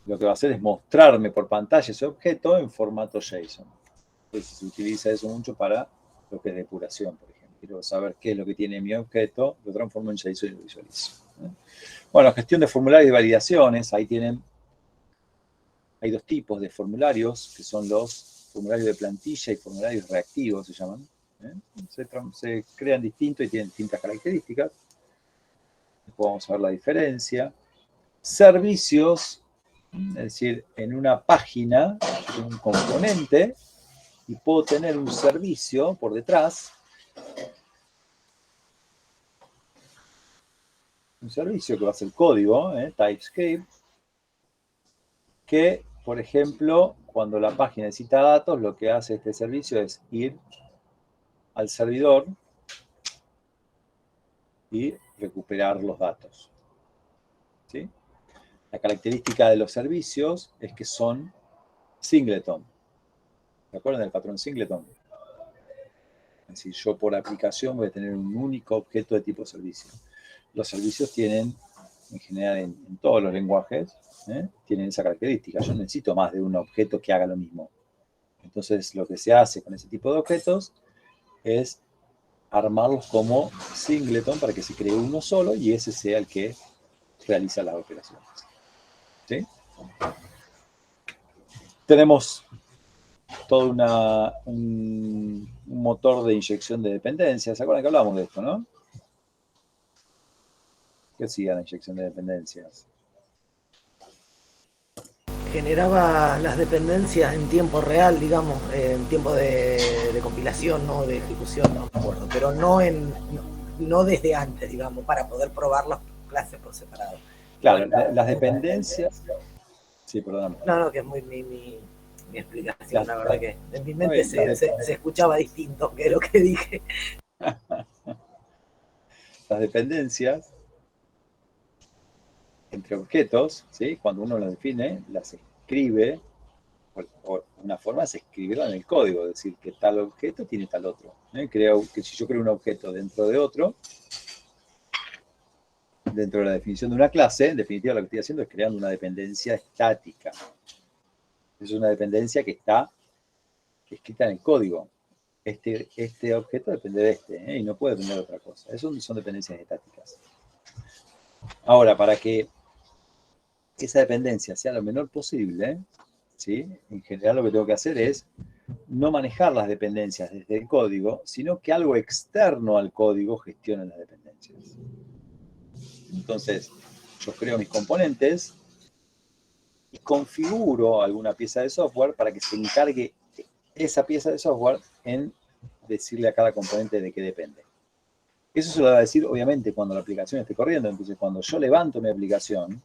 Lo que va a hacer es mostrarme por pantalla ese objeto en formato JSON. Entonces se utiliza eso mucho para lo que es depuración, por ejemplo. Quiero saber qué es lo que tiene mi objeto, lo transformo en JSON y lo visualizo. Bueno, gestión de formularios y validaciones. Ahí hay dos tipos de formularios, que son los formularios de plantilla y formularios reactivos, se llaman. Se crean distintos y tienen distintas características. Después vamos a ver la diferencia. Servicios, es decir, en una página, tengo un componente y puedo tener un servicio por detrás. Un servicio que va a ser código, TypeScript, que, por ejemplo, cuando la página necesita datos, lo que hace este servicio es ir al servidor y recuperar los datos. ¿Sí? La característica de los servicios es que son singleton. ¿Se acuerdan del patrón singleton? Es decir, yo por aplicación voy a tener un único objeto de tipo servicio. Los servicios tienen, en general en todos los lenguajes, tienen esa característica. Yo necesito más de un objeto que haga lo mismo. Entonces, lo que se hace con ese tipo de objetos es armarlos como singleton para que se cree uno solo y ese sea el que realiza las operaciones. ¿Sí? Tenemos todo un motor de inyección de dependencias. ¿Se acuerdan que hablamos de esto, no? ¿Qué hacía la inyección de dependencias? Generaba las dependencias en tiempo real, digamos, en tiempo de compilación, no de ejecución, no me acuerdo, pero no desde antes, digamos, para poder probar las clases por separado. Claro, las dependencias... Sí, perdóname. No, que es muy mi explicación, la verdad que en mi mente bien, se escuchaba distinto que lo que dije. Las dependencias entre objetos, ¿sí? Cuando uno las define, las escribe, o una forma es escribirla en el código, es decir, que tal objeto tiene tal otro. Que si yo creo un objeto dentro de otro, dentro de la definición de una clase, en definitiva lo que estoy haciendo es creando una dependencia estática. Es una dependencia que está escrita en el código. Este objeto depende de este, y no puede depender de otra cosa. Eso son dependencias estáticas. Ahora, para que esa dependencia sea lo menor posible, ¿sí? En general lo que tengo que hacer es no manejar las dependencias desde el código, sino que algo externo al código gestione las dependencias. Entonces, yo creo mis componentes y configuro alguna pieza de software para que se encargue esa pieza de software en decirle a cada componente de qué depende. Eso se lo va a decir, obviamente, cuando la aplicación esté corriendo. Entonces, cuando yo levanto mi aplicación,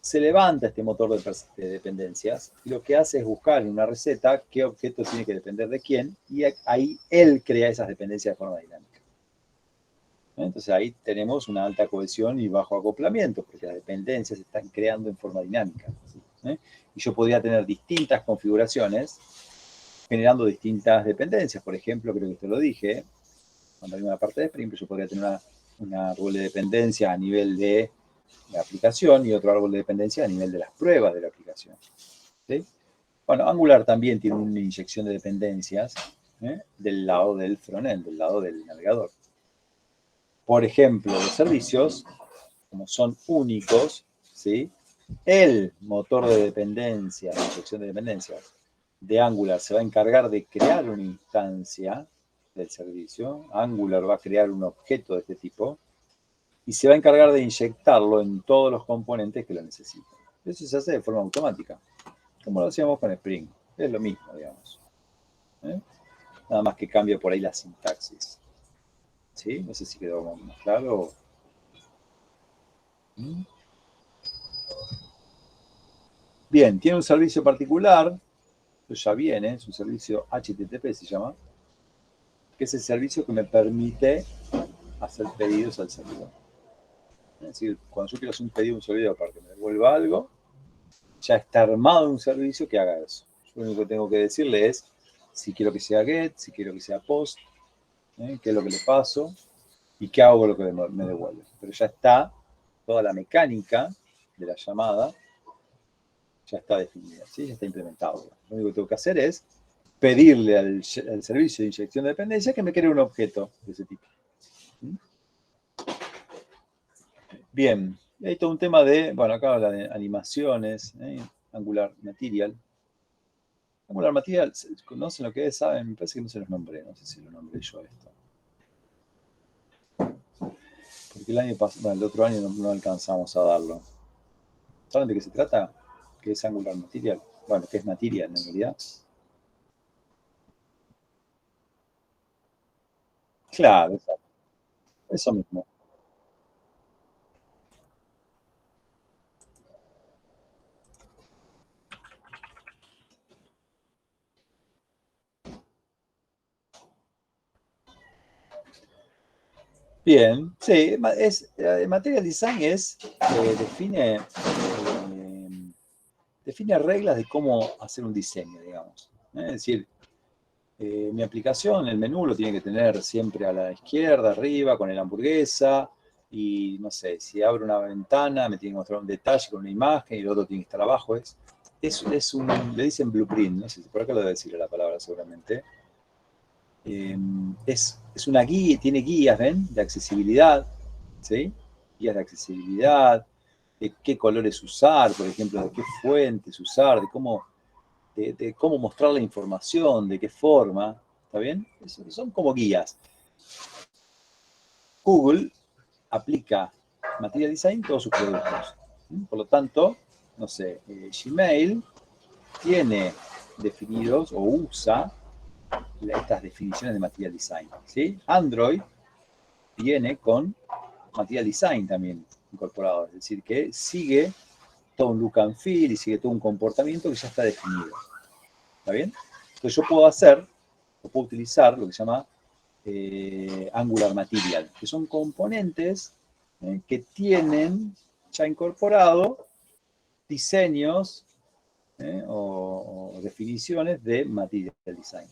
se levanta este motor de dependencias y lo que hace es buscar en una receta qué objeto tiene que depender de quién y ahí él crea esas dependencias de forma dinámica. Entonces ahí tenemos una alta cohesión y bajo acoplamiento porque las dependencias se están creando en forma dinámica. Y yo podría tener distintas configuraciones generando distintas dependencias. Por ejemplo, creo que te lo dije, cuando hay una parte de Spring, yo podría tener una árbol de dependencia a nivel de la aplicación y otro árbol de dependencia a nivel de las pruebas de la aplicación. ¿Sí? Bueno, Angular también tiene una inyección de dependencias del lado del frontend, del lado del navegador. Por ejemplo, los servicios, como son únicos, ¿sí? El motor de dependencia, la inyección de dependencia de Angular se va a encargar de crear una instancia del servicio. Angular va a crear un objeto de este tipo y se va a encargar de inyectarlo en todos los componentes que lo necesitan. Eso se hace de forma automática, como lo hacíamos con Spring. Es lo mismo, digamos. Nada más que cambia por ahí la sintaxis. ¿Sí? No sé si quedó más claro. Bien, tiene un servicio particular, ya viene, es un servicio HTTP se llama, que es el servicio que me permite hacer pedidos al servidor. Es decir, cuando yo quiero hacer un pedido a un servidor para que me devuelva algo, ya está armado un servicio que haga eso. Yo lo único que tengo que decirle es si quiero que sea GET, si quiero que sea POST, qué es lo que le paso y qué hago con lo que me devuelve. Pero ya está toda la mecánica de la llamada, ya está definida, ¿sí? Ya está implementado. Lo único que tengo que hacer es pedirle al servicio de inyección de dependencia que me cree un objeto de ese tipo. Bien, hay todo un tema de, bueno, acá habla de animaciones, Angular Material. Angular Material, ¿conocen lo que es? ¿Saben? Me parece que no se los nombré, no sé si lo nombré yo esto. Porque el año pasado, bueno, el otro año no alcanzamos a darlo. ¿Saben de qué se trata? ¿Qué es Angular Material? Bueno, ¿qué es Material en realidad? Claro, exacto. Eso mismo. Bien, sí, Material Design define reglas de cómo hacer un diseño, digamos. Es decir, mi aplicación, el menú lo tiene que tener siempre a la izquierda, arriba, con la hamburguesa, y no sé, si abro una ventana me tiene que mostrar un detalle con una imagen y el otro tiene que estar abajo. Le dicen blueprint, no sé si por acá lo debe decir la palabra seguramente. Es una guía, tiene guías, ¿ven? De accesibilidad, ¿sí? Guías de accesibilidad, de qué colores usar, por ejemplo, de qué fuentes usar, de cómo mostrar la información, de qué forma, ¿está bien? Son como guías. Google aplica Material Design en todos sus productos. Por lo tanto, no sé, Gmail tiene definidos o usa estas definiciones de Material Design, ¿sí? Android viene con Material Design también incorporado, es decir, que sigue todo un look and feel y sigue todo un comportamiento que ya está definido. ¿Está bien? Entonces yo puedo utilizar lo que se llama Angular Material, que son componentes que tienen ya incorporado diseños o definiciones de Material Design.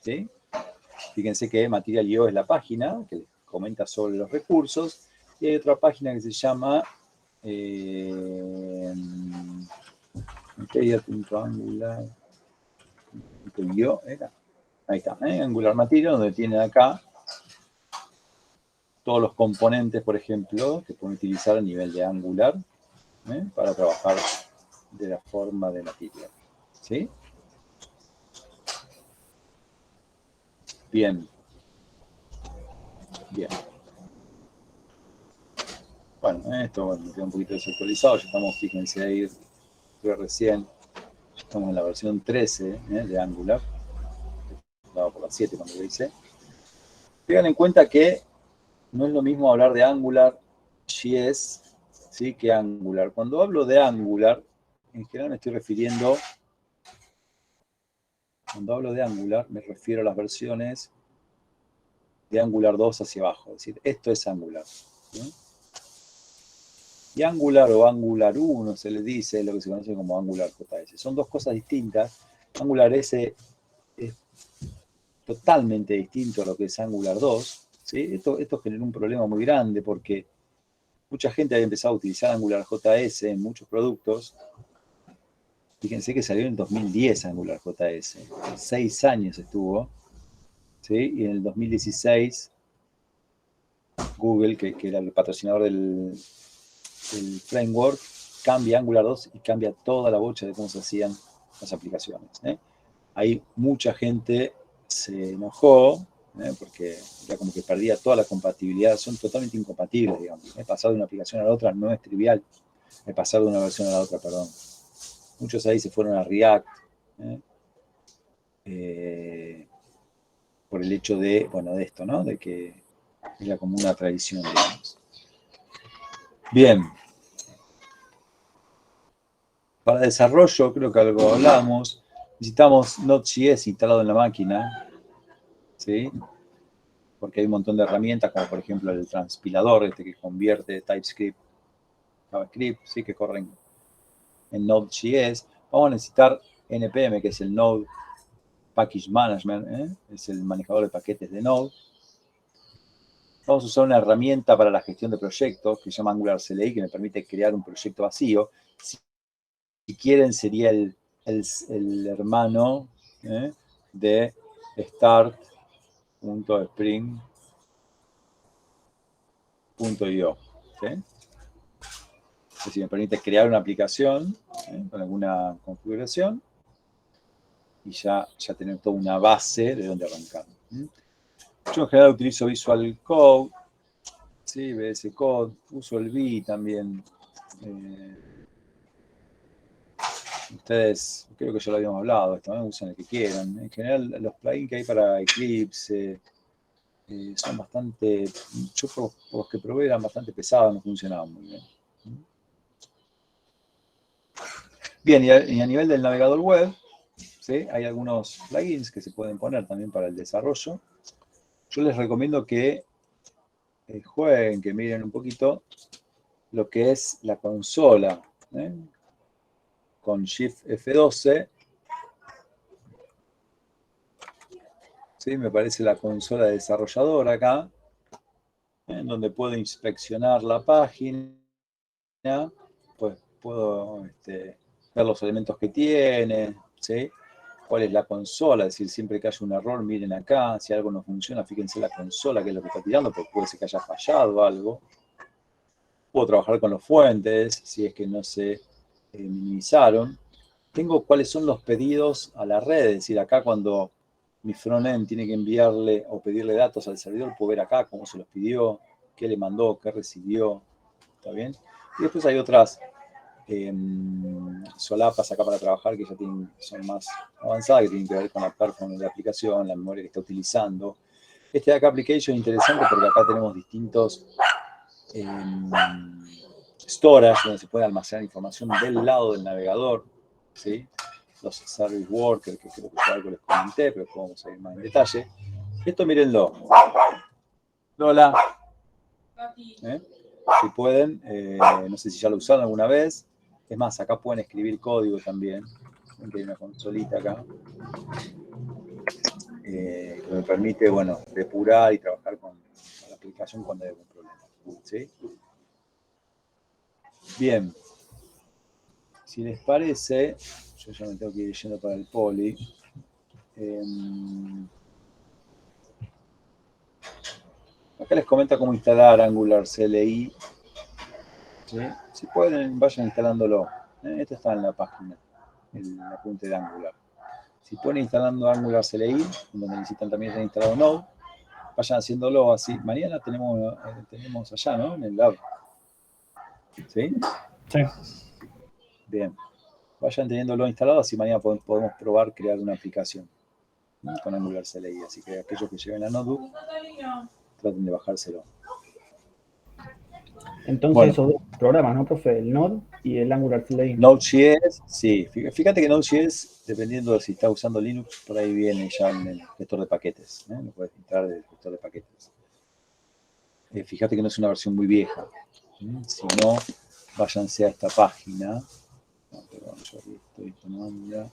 ¿Sí? Fíjense que Material.io es la página que les comenta sobre los recursos y hay otra página que se llama Material.angular.io. Ahí está, Angular Material, donde tienen acá todos los componentes, por ejemplo, que pueden utilizar a nivel de Angular para trabajar de la forma de Material. ¿Sí? Bien. Bien. Bueno, esto me queda un poquito desactualizado. Ya estamos, fíjense ahí, recién. Estamos en la versión 13 de Angular. Estaba por la 7 cuando lo hice. Tengan en cuenta que no es lo mismo hablar de Angular.js, ¿sí? Que Angular. Cuando hablo de Angular, en general me estoy refiriendo, cuando hablo de Angular, me refiero a las versiones de Angular 2 hacia abajo. Es decir, esto es Angular. ¿Sí? Y Angular o Angular 1 se le dice lo que se conoce como Angular JS. Son dos cosas distintas. Angular S es totalmente distinto a lo que es Angular 2. ¿Sí? Esto generó un problema muy grande porque mucha gente había empezado a utilizar Angular JS en muchos productos. Fíjense que salió en 2010 Angular JS. 6 años estuvo. ¿Sí? Y en el 2016 Google, que era el patrocinador del framework, cambia Angular 2 y cambia toda la bocha de cómo se hacían las aplicaciones. Ahí mucha gente se enojó, porque era como que perdía toda la compatibilidad, son totalmente incompatibles, digamos. Pasar de una aplicación a la otra no es trivial, pasar de una versión a la otra, perdón. Muchos ahí se fueron a React, por el hecho de, bueno, de esto, ¿no? De que era como una tradición, digamos. Bien. Para desarrollo, creo que algo hablamos, necesitamos Node.js instalado en la máquina, ¿sí? Porque hay un montón de herramientas, como por ejemplo el transpilador, que convierte TypeScript, JavaScript, ¿sí? Que corren en Node.js. Vamos a necesitar NPM, que es el Node Package Management, es el manejador de paquetes de Node. Vamos a usar una herramienta para la gestión de proyectos que se llama Angular CLI, que me permite crear un proyecto vacío. Si quieren, sería el hermano de start.spring.io. ¿Sí? Es decir, me permite crear una aplicación con alguna configuración y ya tener toda una base de donde arrancar. Yo en general utilizo Visual Code, ¿sí? VS Code, uso el V también. Ustedes, creo que ya lo habíamos hablado, usan el que quieran. En general, los plugins que hay para Eclipse son bastante, yo por los que probé eran bastante pesados, no funcionaban muy bien. Bien, y a nivel del navegador web, ¿sí? Hay algunos plugins que se pueden poner también para el desarrollo. Yo les recomiendo que jueguen, que miren un poquito lo que es la consola, con Shift F12. ¿Sí? Me parece la consola de desarrollador acá, en donde puedo inspeccionar la página, pues puedo ver los elementos que tiene, ¿sí? Cuál es la consola, es decir, siempre que haya un error, miren acá, si algo no funciona, fíjense la consola, que es lo que está tirando, porque puede ser que haya fallado algo. Puedo trabajar con los fuentes, si es que no se minimizaron. Tengo cuáles son los pedidos a la red, es decir, acá cuando mi frontend tiene que enviarle o pedirle datos al servidor, puedo ver acá cómo se los pidió, qué le mandó, qué recibió, ¿está bien? Y después hay otras solapas acá para trabajar que ya son más avanzadas, que tienen que ver con la performance de la aplicación, la memoria que está utilizando. Este de acá application es interesante porque acá tenemos distintos storage, donde se puede almacenar información del lado del navegador, ¿sí? Los service workers, que creo que ya algo les comenté, pero podemos ir más en detalle. Esto mírenlo. Lola. Si pueden, no sé si ya lo usaron alguna vez. Es más, acá pueden escribir código también. Hay una consolita acá. Que me permite, bueno, depurar y trabajar con la aplicación cuando hay algún problema. ¿Sí? Bien. Si les parece, yo ya me tengo que ir yendo para el poli. Acá les comenta cómo instalar Angular CLI. ¿Sí? Si pueden, vayan instalándolo. Esto está en la página, el apunte de Angular. Si pueden instalando Angular CLI, donde necesitan también tener instalado Node, vayan haciéndolo así. Mañana tenemos allá, ¿no? En el lab. ¿Sí? Sí. Bien. Vayan teniéndolo instalado, así mañana podemos probar crear una aplicación, ¿no? Con Angular CLI. Así que aquellos que lleven a Notebook, traten de bajárselo. Entonces, Bueno. esos dos programas, ¿no, profe? El Node y el Angular CLI. Node.js, sí. Fíjate que Node.js, dependiendo de si está usando Linux, por ahí viene ya en el gestor de paquetes. Lo puedes entrar del gestor de paquetes. Fíjate que no es una versión muy vieja. Si no, váyanse a esta página. No, perdón, yo aquí estoy tomando.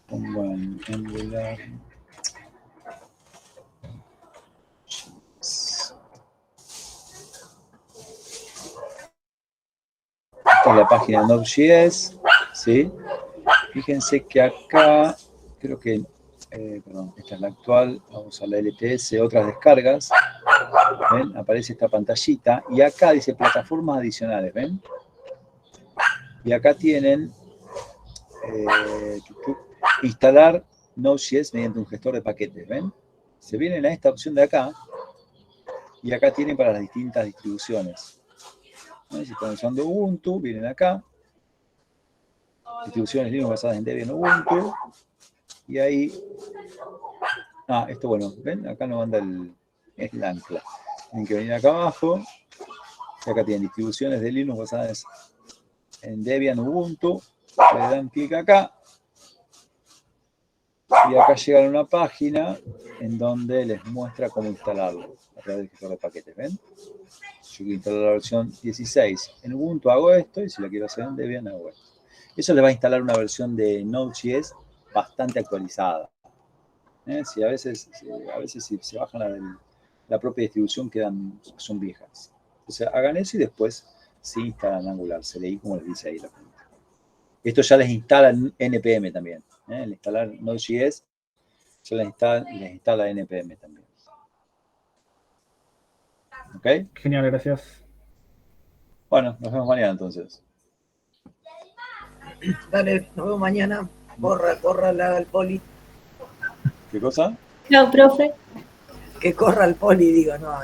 Pongo en Angular. Esta es la página de Node.js, ¿sí? Fíjense que acá, creo que, perdón, esta es la actual, vamos a la LTS, otras descargas. ¿Ven? Aparece esta pantallita y acá dice plataformas adicionales, ¿ven? Y acá tienen instalar Node.js mediante un gestor de paquetes, ¿ven? Se vienen a esta opción de acá y acá tienen para las distintas distribuciones. ¿Ven? Si están usando Ubuntu, vienen acá. Distribuciones Linux basadas en Debian Ubuntu. Y ahí... esto bueno, ¿ven? Acá nos manda el ancla. Tienen que venir acá abajo. Y acá tienen distribuciones de Linux basadas en Debian Ubuntu. Le dan clic acá. Y acá llegan a una página en donde les muestra cómo instalarlo a través del gestor de paquetes, ¿ven? Yo quiero instalar la versión 16. En Ubuntu hago esto y si la quiero hacer en Debian hago esto. Eso les va a instalar una versión de Node.js bastante actualizada. Si a veces si se bajan la propia distribución son viejas. Entonces hagan eso y después sí instalan Angular CLI como les dice ahí la pregunta. Esto ya les instala NPM también. El instalar Node.js ya les instala NPM también. ¿Ok? Genial, gracias. Bueno, nos vemos mañana entonces. Dale, nos vemos mañana. Corra al poli. ¿Qué cosa? No, profe. Que corra el poli, digo, no.